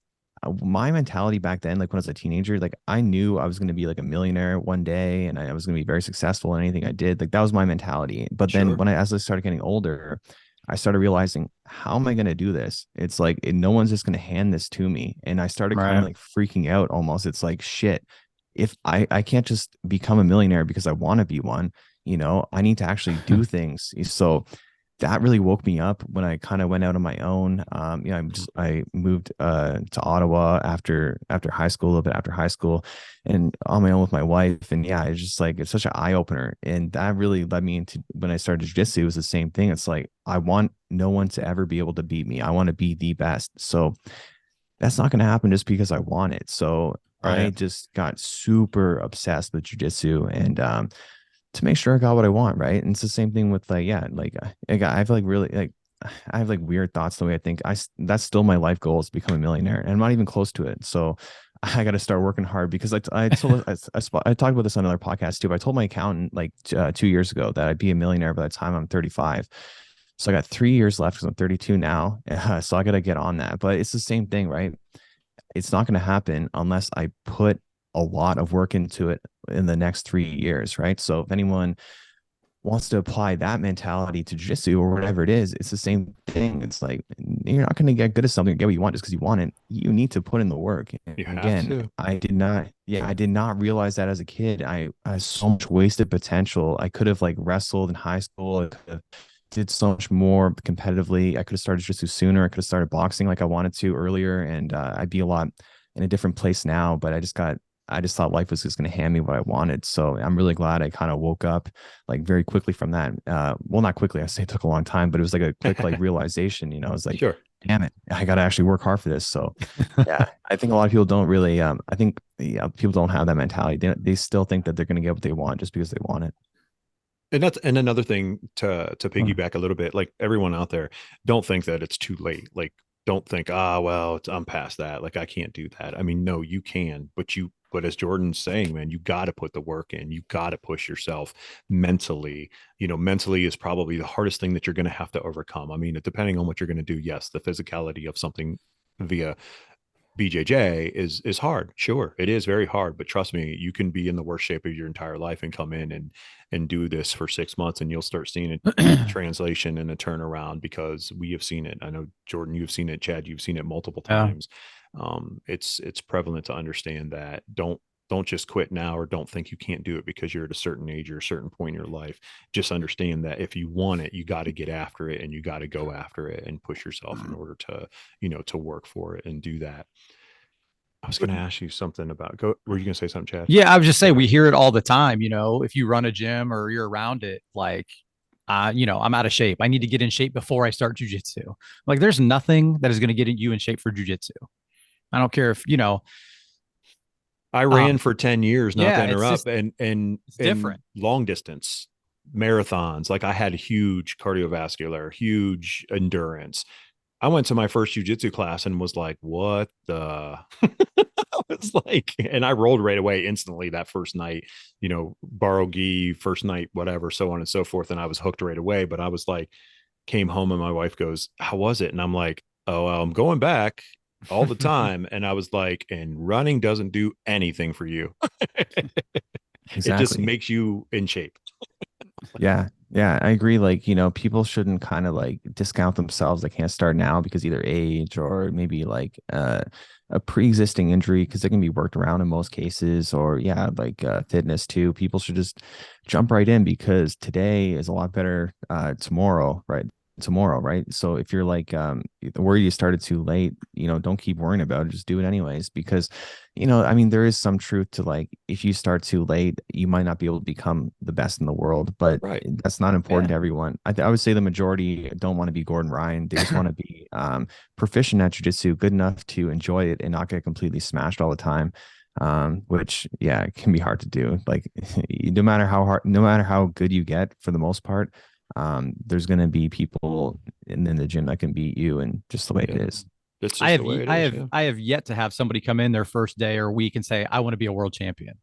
my mentality back then, like when I was a teenager, like I knew I was going to be like a millionaire one day, and I was going to be very successful in anything I did. Like that was my mentality. But then as I started getting older, I started realizing, how am I going to do this? It's like no one's just going to hand this to me. And I started kind of like freaking out almost. It's like, shit, if I can't just become a millionaire because I want to be one. I need to actually do things. So that really woke me up when I kind of went out on my own. I moved to Ottawa after high school, a little bit after high school, and on my own with my wife. And yeah, it's just like it's such an eye opener, and that really led me into when I started jiu-jitsu. It was the same thing. It's like I want no one to ever be able to beat me. I want to be the best. So that's not going to happen just because I want it. So I Right. just got super obsessed with jiu-jitsu and to make sure I got what I want, right? And it's the same thing with I have like really like I have like weird thoughts the way I think. That's still my life goal is to become a millionaire, and I'm not even close to it. So I got to start working hard because I told I talked about this on another podcast too. But I told my accountant like 2 years ago that I'd be a millionaire by the time I'm 35. So I got 3 years left because I'm 32 now. So I got to get on that. But it's the same thing, right? It's not going to happen unless I put a lot of work into it in the next 3 years, right? So if anyone wants to apply that mentality to jiu-jitsu or whatever it is, it's the same thing. It's like you're not going to get good at something, get what you want just because you want it. You need to put in the work. And You have again, to. I did not realize that as a kid. I had so much wasted potential. I could have like wrestled in high school. I could have did so much more competitively. I could have started jiu-jitsu sooner. I could have started boxing like I wanted to earlier, and I'd be a lot in a different place now. But I just thought life was just going to hand me what I wanted. So I'm really glad I kind of woke up like very quickly from that. Well, not quickly. I say it took a long time, but it was like a quick like realization. I was like, Sure. damn it, I got to actually work hard for this. So yeah, I think a lot of people don't really. I think people don't have that mentality. They still think that they're going to get what they want just because they want it. And another thing to piggyback a little bit, like everyone out there, don't think that it's too late. Like, don't think, well, I'm past that. Like, I can't do that. I mean, no, you can, but as Jordan's saying, man, you got to put the work in. You got to push yourself mentally. Mentally is probably the hardest thing that you're going to have to overcome. I mean, depending on what you're going to do, yes, the physicality of something via BJJ is hard. Sure, it is very hard, but trust me, you can be in the worst shape of your entire life and come in and do this for 6 months, and you'll start seeing a translation and a turnaround because we have seen it. I know Jordan, you've seen it. Chad, you've seen it multiple Yeah. times. It's prevalent to understand that don't just quit now or don't think you can't do it because you're at a certain age or a certain point in your life. Just understand that if you want it, you got to get after it and you got to go after it and push yourself in order to, to work for it and do that. I was going to ask you something about were you going to say something, Chad? Yeah, I was just saying we hear it all the time, if you run a gym or you're around it, like I'm out of shape. I need to get in shape before I start jujitsu. Like there's nothing that is going to get you in shape for jujitsu. I don't care if, I ran for 10 years, not to yeah, interrupt, and different. long distance marathons. Like I had huge cardiovascular, huge endurance. I went to my first jujitsu class and was like, what the? I was like, and I rolled right away instantly that first night, borrow gi, first night, whatever, so on and so forth. And I was hooked right away. But I was like, came home and my wife goes, how was it? And I'm like, oh, well, I'm going back all the time. And I was like, and running doesn't do anything for you. It just Exactly. makes you in shape. Yeah. Yeah. I agree. Like, people shouldn't kind of like discount themselves. They can't start now because either age or maybe like a pre-existing injury, because they can be worked around in most cases, or yeah, like fitness too. People should just jump right in because today is a lot better tomorrow, right? Tomorrow, right? So if you're like worried you started too late, don't keep worrying about it. Just do it anyways, because I mean, there is some truth to like if you start too late, you might not be able to become the best in the world, but Right. that's not important to everyone. I would say the majority don't want to be Gordon Ryan. They just want to be proficient at jiu-jitsu, good enough to enjoy it and not get completely smashed all the time. Which yeah, it can be hard to do. Like no matter how good you get, for the most part, there's going to be people in the gym that can beat you, and just the way it is. That's just the way it is. Yeah. I have yet to have somebody come in their first day or week and say, I want to be a world champion.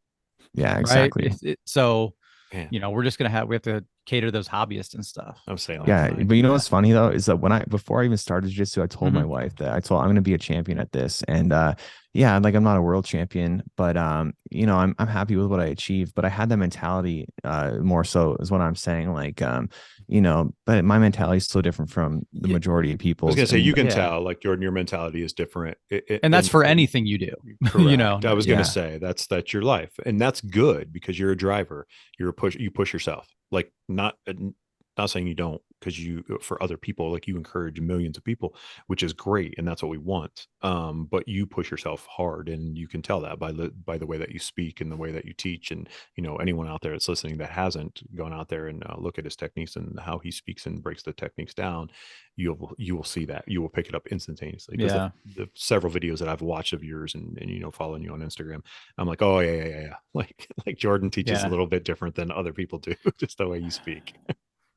Yeah, Right. exactly. So, Man. we're just we have to cater those hobbyists and stuff. I'm saying, yeah, but what's funny though is that before I even started jiu-jitsu, I told my wife that I'm going to be a champion at this, and yeah, like I'm not a world champion, but I'm happy with what I achieved. But I had that mentality more so is what I'm saying, like but my mentality is so different from the majority of people. I was gonna say, you can tell, like Jordan, your mentality is different, and that's for anything you do. Correct. I was gonna say that's your life, and that's good because you're a driver. You push yourself. like not saying you don't, because you, for other people, like you encourage millions of people, which is great, and that's what we want. But you push yourself hard, and you can tell that by the way that you speak and the way that you teach. And anyone out there that's listening that hasn't gone out there and look at his techniques and how he speaks and breaks the techniques down, you will see that, you will pick it up instantaneously. Because the several videos that I've watched of yours and following you on Instagram, I'm like, oh yeah. Like Jordan teaches a little bit different than other people do, just the way you speak.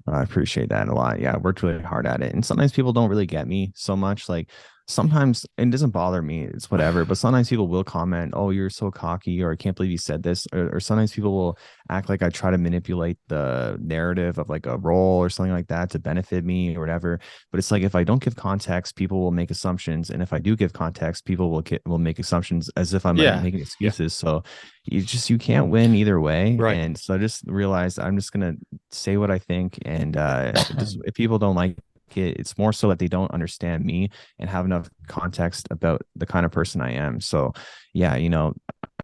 I appreciate that a lot. Yeah, I worked really hard at it. And sometimes people don't really get me so much. Like sometimes it doesn't bother me. It's whatever. But sometimes people will comment, oh, you're so cocky, or I can't believe you said this. Or sometimes people will act like I try to manipulate the narrative of like a role or something like that to benefit me or whatever. But it's like, if I don't give context, people will make assumptions. And if I do give context, people will make assumptions as if I'm like making excuses. So you can't win either way. Right. And so I just realized I'm just going to say what I think. And just if people don't like it, it's more so that they don't understand me and have enough context about the kind of person I am. So yeah,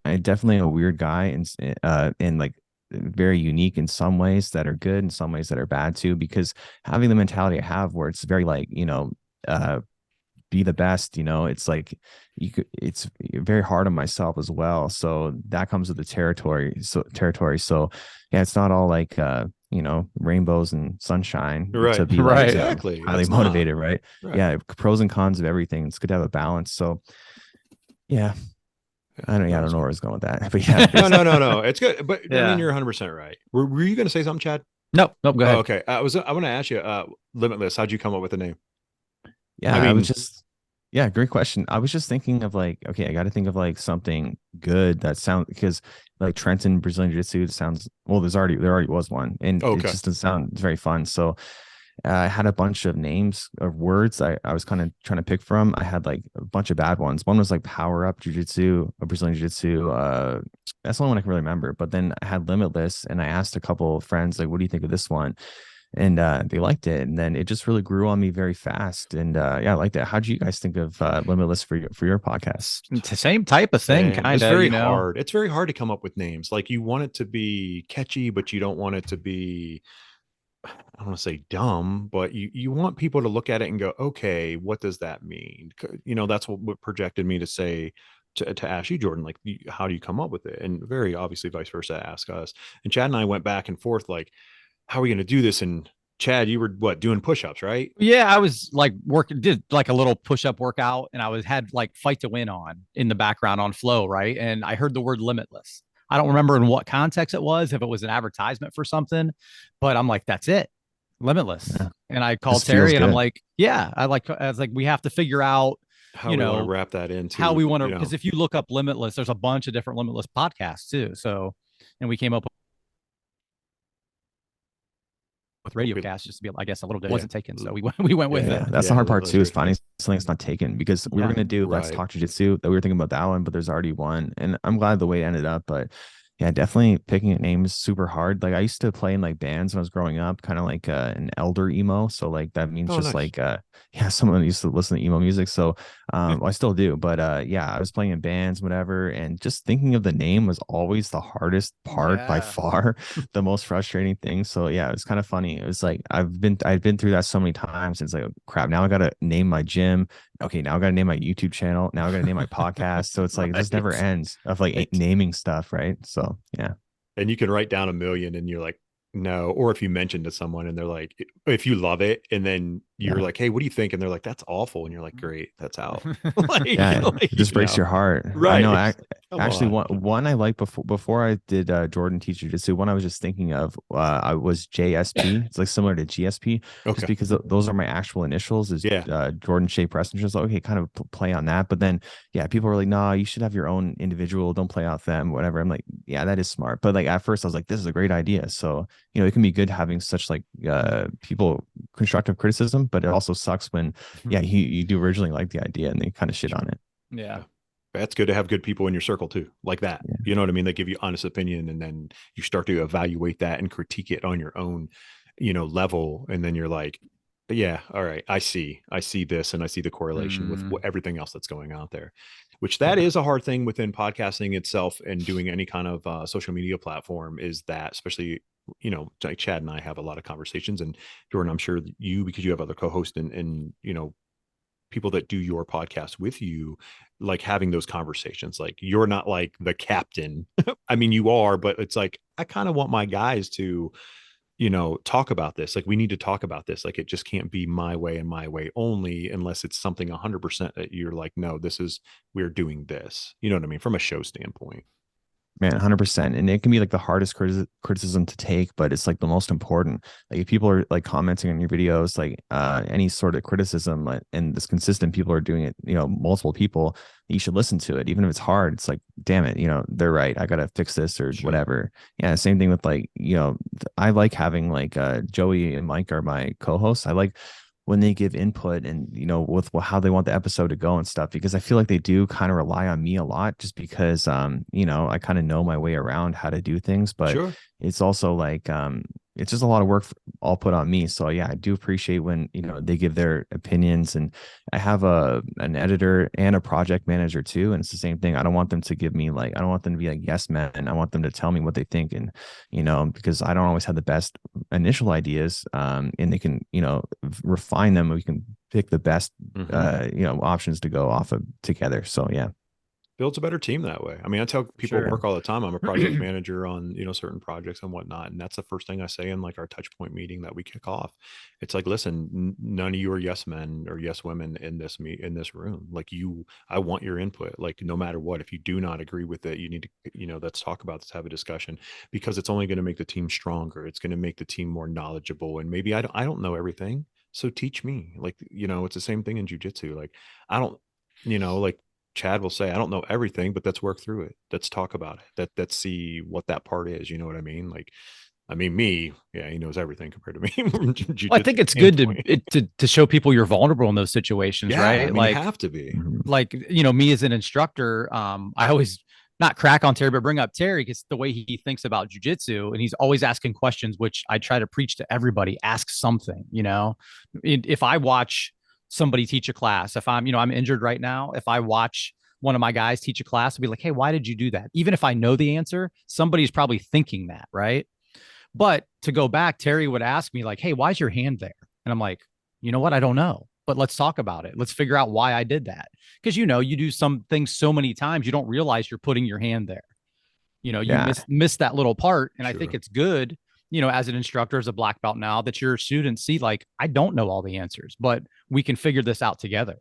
I'm definitely a weird guy, and like very unique in some ways that are good, in some ways that are bad too, because having the mentality I have where it's very like, be the best, it's like it's very hard on myself as well. So that comes with the territory. So yeah, it's not all like rainbows and sunshine to be like exactly highly motivated, right? Yeah, pros and cons of everything. It's good to have a balance. So yeah, I don't know where I was going with that, but yeah. No, it's good. But I mean, you're 100% right. Were you going to say something, Chad? Nope, go ahead. Oh, okay. I want to ask you, Limitless, how'd you come up with the name? Yeah, I was just, great question. I was just thinking of like, okay, I got to think of like something good that sounds, because like Trenton Brazilian Jiu-Jitsu sounds, well, there already was one, and it just doesn't sound very fun. So I had a bunch of names of words I was kind of trying to pick from. I had like a bunch of bad ones. One was like Power Up Jiu-Jitsu, or Brazilian Jiu-Jitsu. That's the only one I can really remember. But then I had Limitless, and I asked a couple of friends, like, what do you think of this one? And they liked it, and then it just really grew on me very fast. And I liked it. How do you guys think of Limitless for your podcast? It's the same type of thing, kind of. It's very hard. It's very hard to come up with names. Like, you want it to be catchy, but you don't want it to be, I don't want to say dumb, but you want people to look at it and go, okay, what does that mean? That's what projected me to say, to ask you, Jordan, like, how do you come up with it? And very obviously vice versa, ask us. And Chad and I went back and forth, like, how are we going to do this? And Chad, you were doing push-ups, right? Yeah, I was like did like a little push-up workout, and I had like Fight to Win on in the background on Flow, right? And I heard the word Limitless. I don't remember in what context it was, if it was an advertisement for something, but I'm like, that's it, Limitless. Yeah. And I called Terry, and I'm like, I was like, we have to figure out how we want to wrap that into, how we want to, because if you look up Limitless, there's a bunch of different Limitless podcasts too. So, and we came up with Radiocast just to be, I guess, a little bit wasn't taken, so we went with it. That's the hard part too, is finding something that's not taken, because we were gonna do Let's Talk Jiu-Jitsu, that we were thinking about that one, but there's already one, and I'm glad the way it ended up. But yeah, definitely picking a name is super hard. Like, I used to play in like bands when I was growing up, kind of like an elder emo. So like that means just nice. Like someone used to listen to emo music. So well, I still do, but I was playing in bands, whatever, and just thinking of the name was always the hardest part by far, the most frustrating thing. So yeah, it was kind of funny. It was like I've been through that so many times. It's like, oh, crap, now I gotta name my gym. Okay, now I gotta name my YouTube channel. Now I gotta name my podcast. So it's like this never ends of like naming stuff, right? So yeah. And you can write down 1 million and you're like, no. Or if you mention to someone and they're like, if you love it, and then you're like, hey, what do you think? And they're like, that's awful. And you're like, great, that's out. It just breaks your heart. Right. I know. Actually, one I like before I did Jordan Teach Jiu-Jitsu, one I was just thinking of, I was JSP. It's like similar to GSP, just because those are my actual initials. Is Jordan Shea Preisinger. So okay, kind of play on that. But then people were like, nah, you should have your own individual. Don't play off them, whatever. I'm like, yeah, that is smart. But like at first I was like, this is a great idea. So it can be good having such like people constructive criticism, but it also sucks when you do originally like the idea and they kind of shit on it. Yeah. That's good to have good people in your circle too, like that. You know what I mean? They give you honest opinion, and then you start to evaluate that and critique it on your own, level. And then you're like, yeah, all right, I see this, and I see the correlation with everything else that's going out there. which that is a hard thing within podcasting itself and doing any kind of social media platform, is that, especially, you know, like Chad and I have a lot of conversations, and Jordan, I'm sure that you, because you have other co-hosts and, you know, people that do your podcast with you, like having those conversations, like you're not like the captain. I mean, you are, but it's like, I kind of want my guys to, you know, talk about this. Like, we need to talk about this. Like, it just can't be my way and my way only, unless it's something 100% that you're like, no, this is, we're doing this. You know what I mean? From a show standpoint. Man, 100%. And it can be like the hardest criticism to take, but it's like the most important. Like if people are like commenting on your videos, like any sort of criticism, like, and this consistent people are doing it, you know, multiple people, you should listen to it. Even if it's hard, it's like, damn it, you know, they're right. I got to fix this or whatever. Yeah. Same thing with like, you know, I like having like Joey and Mike are my co-hosts. I like when they give input and, you know, with how they want the episode to go and stuff, because I feel like they do kind of rely on me a lot, just because you know, I kind of know my way around how to do things, but it's also like it's just a lot of work all put on me. So yeah, I do appreciate when, you know, they give their opinions. And I have an editor and a project manager too, and it's the same thing. I don't want them to give me like, I don't want them to be like yes men. I want them to tell me what they think, and, you know, because I don't always have the best initial ideas, and they can, you know, refine them. We can pick the best you know, options to go off of together. So yeah, builds a better team that way. I mean, I tell people at work all the time, I'm a project manager on, you know, certain projects and whatnot. And that's the first thing I say in like our touch point meeting that we kick off. It's like, listen, none of you are yes men or yes women in this room. Like, I want your input. Like, no matter what, if you do not agree with it, you need to, you know, let's talk about this, have a discussion, because it's only going to make the team stronger. It's going to make the team more knowledgeable. And maybe I don't know everything, so teach me. Like, you know, it's the same thing in jiu-jitsu. Like, I don't, you know, like Chad will say, I don't know everything, but let's work through it. Let's talk about it. Let's see what that part is. You know what I mean? Like, I mean, me, yeah, he knows everything compared to me. Well, I think it's good to show people you're vulnerable in those situations, right? I mean, like, you have to be. Like, you know, me as an instructor, I always not crack on Terry, but bring up Terry because the way he thinks about jujitsu, and he's always asking questions, which I try to preach to everybody. Ask something, you know. If I watch somebody teach a class, if I'm, you know, I'm injured right now, if I watch one of my guys teach a class, I'll be like, hey, why did you do that? Even if I know the answer, somebody's probably thinking that, right? But to go back, Terry would ask me like, hey, why's your hand there? And I'm like, you know what? I don't know, but let's talk about it. Let's figure out why I did that. Because, you know, you do some things so many times, you don't realize you're putting your hand there. You know, you miss that little part. And I think it's good, you know, as an instructor, as a black belt now, that your students see, like, I don't know all the answers, but we can figure this out together.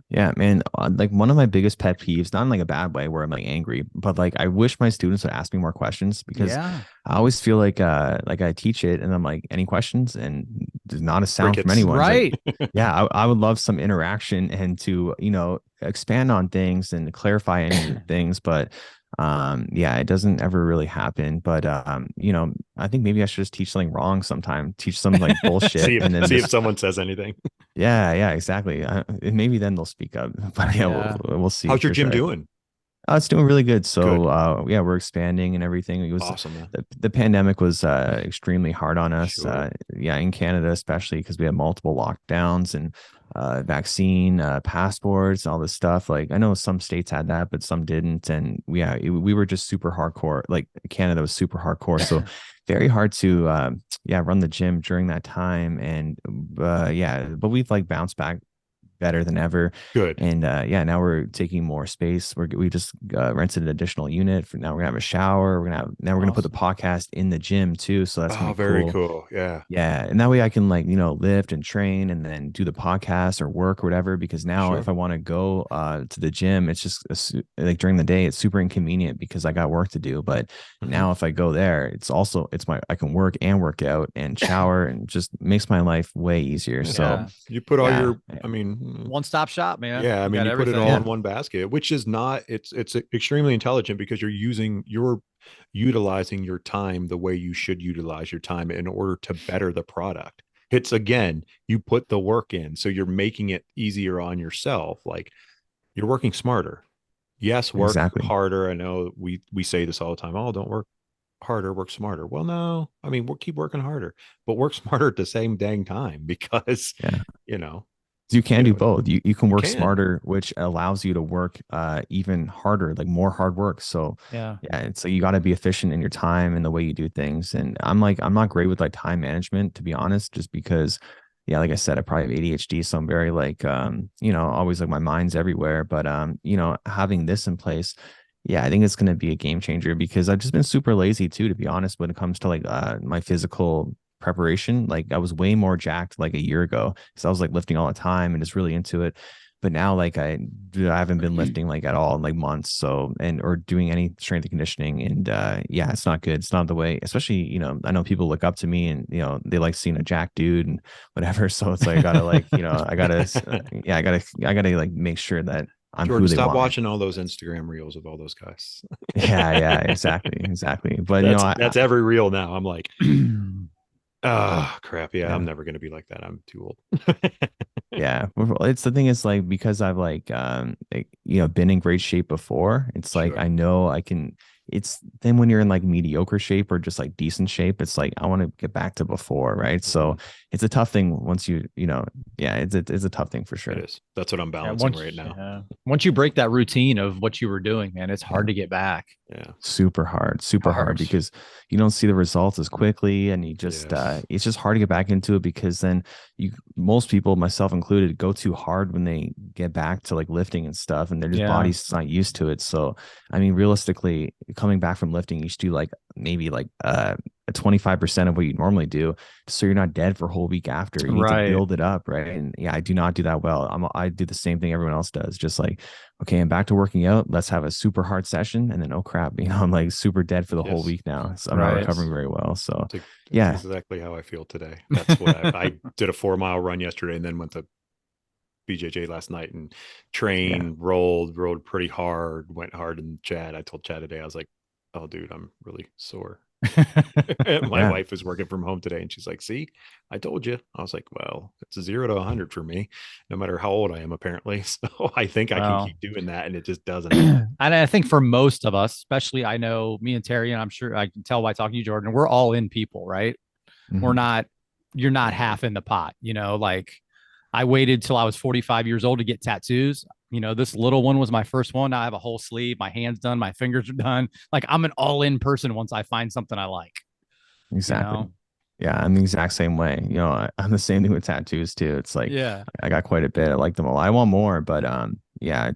Yeah, man. Like one of my biggest pet peeves, not in like a bad way where I'm like angry, but like I wish my students would ask me more questions, because I always feel like I teach it and I'm like, any questions? And there's not a sound from anyone. Right. Like, yeah, I would love some interaction and to, you know, expand on things and clarify any things, but yeah, it doesn't ever really happen. But you know, I think maybe I should just teach something wrong sometime, teach some like bullshit, and then see if someone says anything. Yeah, exactly. Maybe then they'll speak up. But yeah, we'll see. How's your gym doing? It's doing really good. So yeah, we're expanding and everything. It was awesome, man. The pandemic was extremely hard on us. Yeah, in Canada especially, because we had multiple lockdowns and vaccine passports, all this stuff. Like I know some states had that, but some didn't. And we were just super hardcore. Like Canada was super hardcore. So very hard to run the gym during that time. And but we've like bounced back better than ever. Good. And now we're taking more space. We just rented an additional unit. For now we're gonna have a shower. We're gonna put the podcast in the gym too. So that's gonna be very cool. Yeah. And that way I can like, you know, lift and train and then do the podcast or work or whatever. Because now if I want to go to the gym, it's just like during the day, it's super inconvenient because I got work to do. But now if I go there, I can work and work out and shower and just makes my life way easier. So you put all your, I mean, one-stop shop, man. Yeah, I mean, you put it all in one basket, which is not, it's extremely intelligent, because you're utilizing your time the way you should utilize your time in order to better the product. It's, again, you put the work in, so you're making it easier on yourself. Like, you're working smarter. Yes, work harder. I know we say this all the time. Oh, don't work harder, work smarter. Well, no, I mean, we'll keep working harder, but work smarter at the same dang time, because you know, You can do do it. both. You can work Can. smarter, which allows you to work even harder, like more hard work. So Yeah. yeah, it's like you got to be efficient in your time and the way you do things. And I'm not great with like time management, to be honest, just because yeah, like I said, I probably have ADHD, so I'm very like always like my mind's everywhere. But having this in place, yeah, I think it's gonna be a game changer because I've just been super lazy too, to be honest, when it comes to like my physical preparation. Like I was way more jacked like a year ago because I was like lifting all the time and just really into it. But now like I haven't been lifting like at all in like months. So or doing any strength and conditioning. And yeah, it's not good. It's not the way, especially, I know people look up to me and they like seeing a jack dude and whatever. So it's like I gotta like, I gotta like make sure that I'm Jordan, who they stop want me. watching all those Instagram reels of all those guys. Yeah, exactly. But That's every reel now. I'm like, oh crap. Yeah, I'm never gonna be like that. I'm too old. yeah, it's the thing is like because I've like been in great shape before, it's like Sure. I know I can. It's then when you're in like mediocre shape or just like decent shape, it's like I want to get back to before, right? So it's a tough thing once yeah, it's a tough thing for sure. It is. That's what I'm Yeah, balancing right now. once you break that routine of what you were doing, man, it's hard to get back. Yeah. Super hard because you don't see the results as quickly and you just Yes. it's just hard to get back into it because then most people, myself included, go too hard when they get back to like lifting and stuff and their just body's not used to it. So I mean realistically coming back from lifting you should do like maybe like a 25% of what you normally do so you're not dead for a whole week after. You need to build it up, right? And yeah, I do not do that well. I do the same thing everyone else does, just like okay, I'm back to working out. Let's have a super hard session. And then, oh crap, I'm like super dead for the whole week now. So I'm not recovering very well. So that's exactly how I feel today. That's what I did a 4-mile run yesterday and then went to BJJ last night and trained, rolled pretty hard, went hard. And I told Chad today, I was like, oh dude, I'm really sore. My wife is working from home today and she's like, see, I told you. I was like, well, it's 0 to 100 for me, no matter how old I am, apparently. So I think I can keep doing that and it just doesn't. And I think for most of us, especially I know me and Terry, and I'm sure I can tell by talking to you, Jordan, we're all in people, right? We're not, you're not half in the pot, like I waited till I was 45 years old to get tattoos. This little one was my first one. Now I have a whole sleeve, my hands done, my fingers are done. Like I'm an all-in person once I find something I like. Exactly. Yeah, I'm the exact same way. I'm the same thing with tattoos too. It's like I got quite a bit. I like them all. I want more, but yeah, I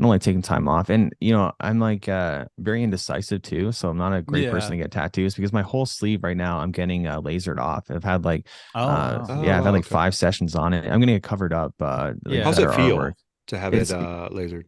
don't like taking time off. And I'm like very indecisive too. So I'm not a great person to get tattoos because my whole sleeve right now I'm getting lasered off. I've had like I've had like 5 sessions on it. I'm gonna get covered up. Like how's it feel artwork. to have it lasered?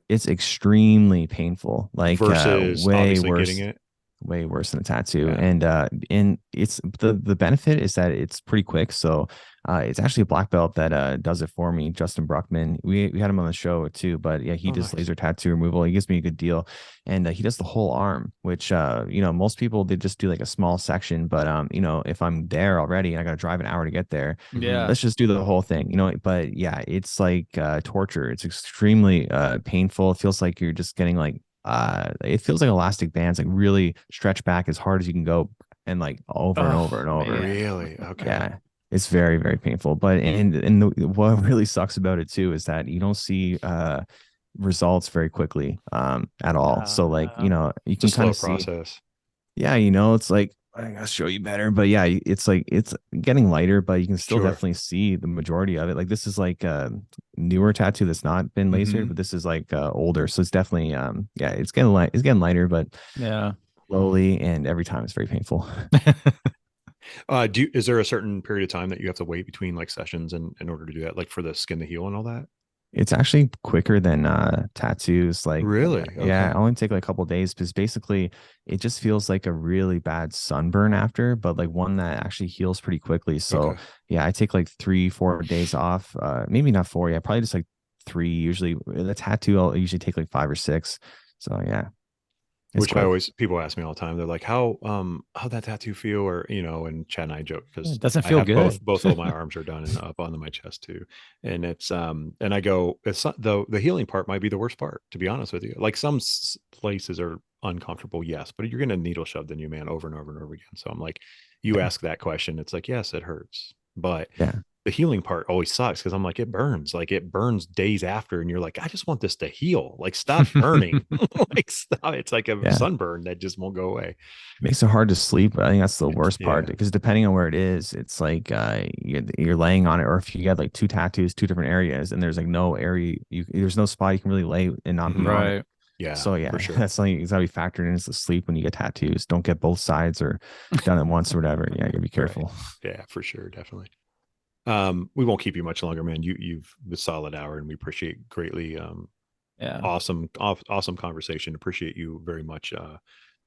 It's extremely painful. Like versus way obviously worse. getting it. Way worse than a tattoo. And it's the benefit is that it's pretty quick. So it's actually a black belt that does it for me, Justin Bruckman. We had him on the show too, but yeah, he does laser tattoo removal. He gives me a good deal, and he does the whole arm, which most people they just do like a small section, but if I'm there already and I got to drive an hour to get there, let's just do the whole thing, But yeah, it's like torture. It's extremely painful. It feels like you're just getting like it feels like elastic bands like really stretch back as hard as you can go and like over and over and over. Really? Okay. Yeah, it's very very painful. But what really sucks about it too is that you don't see results very quickly at all. So like you can kind of see process. Yeah, it's like I gotta show you better, but yeah, it's like it's getting lighter, but you can still definitely see the majority of it. Like this is like a newer tattoo that's not been lasered, but this is like older, so it's definitely it's getting lighter, but slowly, and every time it's very painful. Is there a certain period of time that you have to wait between like sessions in order to do that, like for the skin to heal and all that? It's actually quicker than tattoos. Like really, yeah, it only take like a couple of days because basically it just feels like a really bad sunburn after, but like one that actually heals pretty quickly. So yeah, I take like 3-4 days off. Maybe not 4. Yeah, probably just like 3. Usually the tattoo I'll usually take like 5 or 6. So yeah. Which people ask me all the time. They're like, how'd that tattoo feel? Or, and Chad and I joke because it doesn't feel good. Both of my arms are done and up onto my chest too. And it's, and I go, it's the healing part might be the worst part, to be honest with you. Like some places are uncomfortable. Yes. But you're going to needle shoved in you, man, over and over and over again. So I'm like, you ask that question. It's like, yes, it hurts, but the healing part always sucks because I'm like, it burns days after, and you're like, I just want this to heal. Like, stop burning. Like, stop. It's like a Yeah. sunburn that just won't go away. Makes it hard to sleep. I think that's the worst part Yeah. because depending on where it is, it's like you're laying on it, or if you get like two tattoos, two different areas, and there's like no area there's no spot you can really lay and not be on it. Right. Yeah, So yeah, for sure. that's something that's gotta be factored in is the sleep when you get tattoos. Don't get both sides or done at once or whatever. Yeah, you gotta be Right. careful. Yeah, for sure. Definitely. We won't keep you much longer, man. You've the solid hour, and we appreciate greatly. Yeah. Awesome conversation. Appreciate you very much.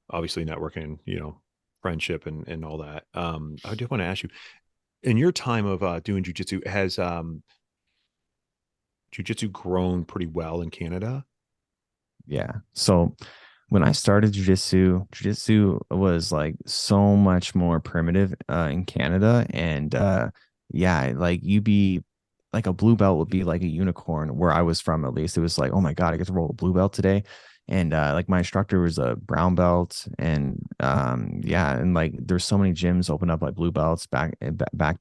Obviously networking, friendship and all that. I do want to ask you, in your time of doing jujitsu, has jujitsu grown pretty well in Canada? Yeah. So when I started jujitsu was like so much more primitive in Canada. And yeah, like you be like a blue belt would be like a unicorn where I was from, at least. It was like, oh my God, I get to roll a blue belt today. And like my instructor was a brown belt. And yeah, and like there's so many gyms open up like blue belts back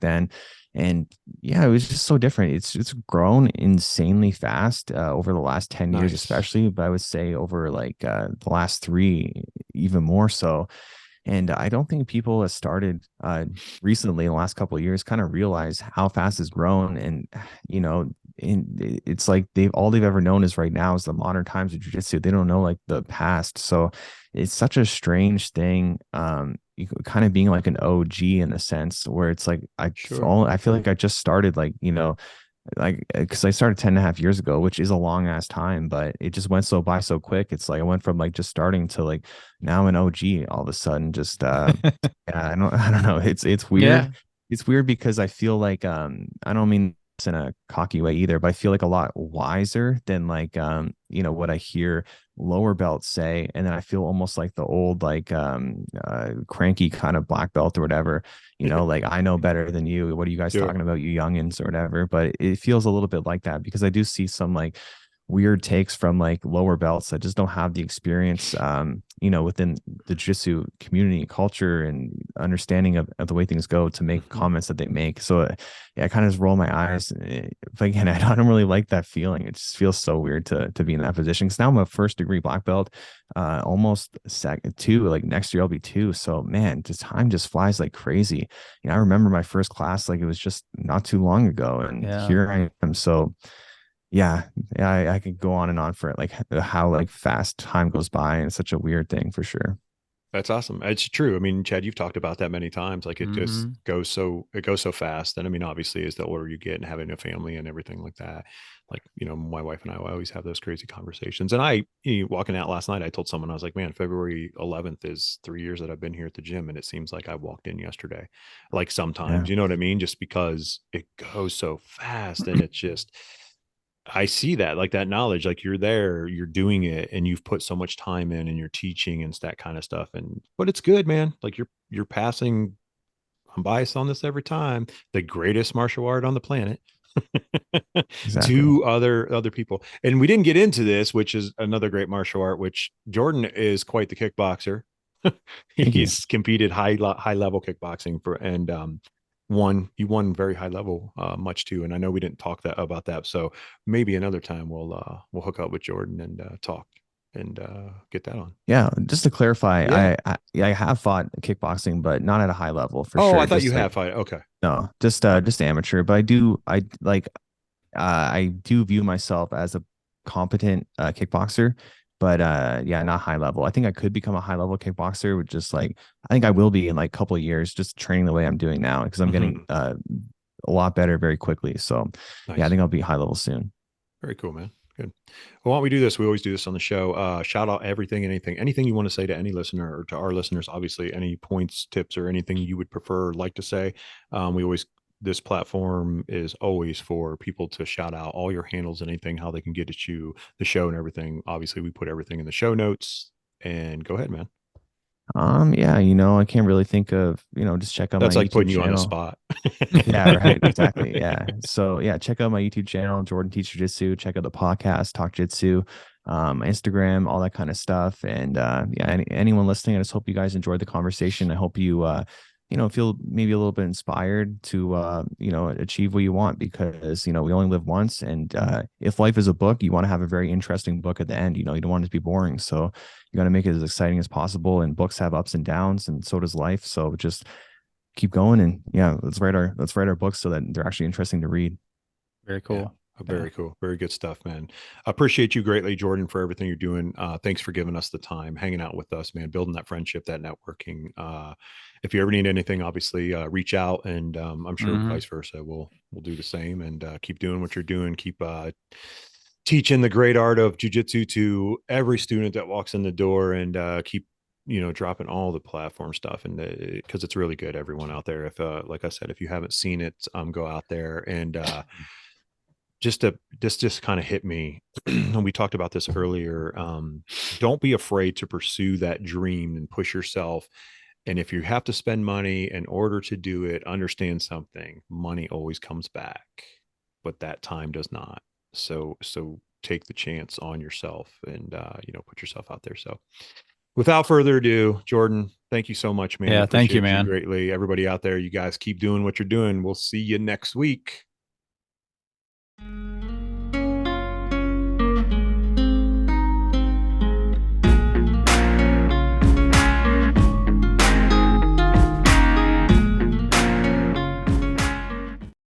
then. And yeah, it was just so different. It's grown insanely fast over the last 10 years, Nice. especially, but I would say over like the last three, even more so. And I don't think people that started recently in the last couple of years kind of realize how fast it's grown. And, it's like they've ever known is right now is the modern times of jujitsu. They don't know like the past. So it's such a strange thing. Kind of being like an OG in a sense where it's like Sure. I feel like I just started like because I started 10 and a half years ago, which is a long ass time, but it just went by so quick. It's like I went from like just starting to like now I'm an OG all of a sudden. Just yeah, I don't know. It's weird. Yeah. It's weird because I feel like I don't mean this in a cocky way either, but I feel like a lot wiser than like what I hear lower belts say. And then I feel almost like the old like cranky kind of black belt or whatever, like I know better than you. What are you guys Sure. talking about, you youngins or whatever? But it feels a little bit like that because I do see some like weird takes from like lower belts that just don't have the experience, within the jiu-jitsu community culture and understanding of the way things go to make Mhm. comments that they make. So yeah, I kind of just roll my eyes. But again, I don't really like that feeling. It just feels so weird to be in that position. Because now I'm a first degree black belt, almost second two. Like next year I'll be two. So man, just time just flies like crazy. I remember my first class like it was just not too long ago, and Yeah. here I am. So yeah, I could go on and on for it, like how like fast time goes by, and it's such a weird thing for sure. That's awesome. It's true. I mean, Chad, you've talked about that many times. Like Hmm. it goes so fast. And I mean, obviously, as the older you get and having a family and everything like that, like, my wife and I always have those crazy conversations. And walking out last night, I told someone, I was like, man, February 11th is 3 years that I've been here at the gym. And it seems like I walked in yesterday. Like Yeah. sometimes, you know what I mean? Just because it goes so fast, and it's just, I see that, like that knowledge, like you're there, you're doing it, and you've put so much time in, and you're teaching and that kind of stuff. But it's good, man. Like you're passing. I'm biased on this every time. The greatest martial art on the planet Exactly. to other people. And we didn't get into this, which is another great martial art. Which Jordan is quite the kickboxer. Thank you. He's competed high level kickboxing for and won very high level much too. And I know we didn't talk about that, so maybe another time we'll hook up with Jordan and talk and get that on. Yeah, just to clarify, Yeah. I have fought kickboxing, but not at a high level for Oh, I sure. thought you Just like had fight. Okay. no, just amateur. But I do view myself as a competent kickboxer, but yeah, not high level. I think I could become a high level kickboxer with just like I think I will be in like a couple of years, just training the way I'm doing now because I'm getting Mhm. a lot better very quickly. So yeah, I Nice. think I'll be high level soon. Very cool, man. Good. Well, why don't we do this? We always do this on the show. Shout out everything, anything you want to say to any listener or to our listeners. Obviously, any points, tips, or anything you would prefer or like to say. We always This platform is always for people to shout out all your handles, anything, how they can get at you, the show, and everything. Obviously, we put everything in the show notes. And go ahead, man. Yeah, I can't really think of, just check out my That's like YouTube putting you on a channel. spot. Yeah, right. Exactly. Yeah. So yeah, check out my YouTube channel, Jordan Teach Jiu-Jitsu. Check out the podcast, Talk Jitsu, Instagram, all that kind of stuff. And yeah, anyone listening, I just hope you guys enjoyed the conversation. I hope you feel maybe a little bit inspired to, achieve what you want, because, we only live once. And if life is a book, you want to have a very interesting book at the end. You don't want it to be boring. So you got to make it as exciting as possible. And books have ups and downs, and so does life. So just keep going. And yeah, let's write our books so that they're actually interesting to read. Very cool. Yeah. Very cool. Very good stuff, man. Appreciate you greatly, Jordan, for everything you're doing. Thanks for giving us the time, hanging out with us, man, building that friendship, that networking. If you ever need anything, obviously reach out, and I'm sure vice versa. We'll do the same, and keep doing what you're doing. Keep teaching the great art of jiu-jitsu to every student that walks in the door, and keep dropping all the platform stuff, and because it's really good. Everyone out there, if like I said, if you haven't seen it, go out there. And this just kind of hit me and we talked about this earlier. Don't be afraid to pursue that dream and push yourself. And if you have to spend money in order to do it, understand something: money always comes back, but that time does not. So take the chance on yourself, and put yourself out there. So without further ado, Jordan, thank you so much, man. Yeah, thank you, Appreciate man. Greatly. Everybody out there, you guys keep doing what you're doing. We'll see you next week.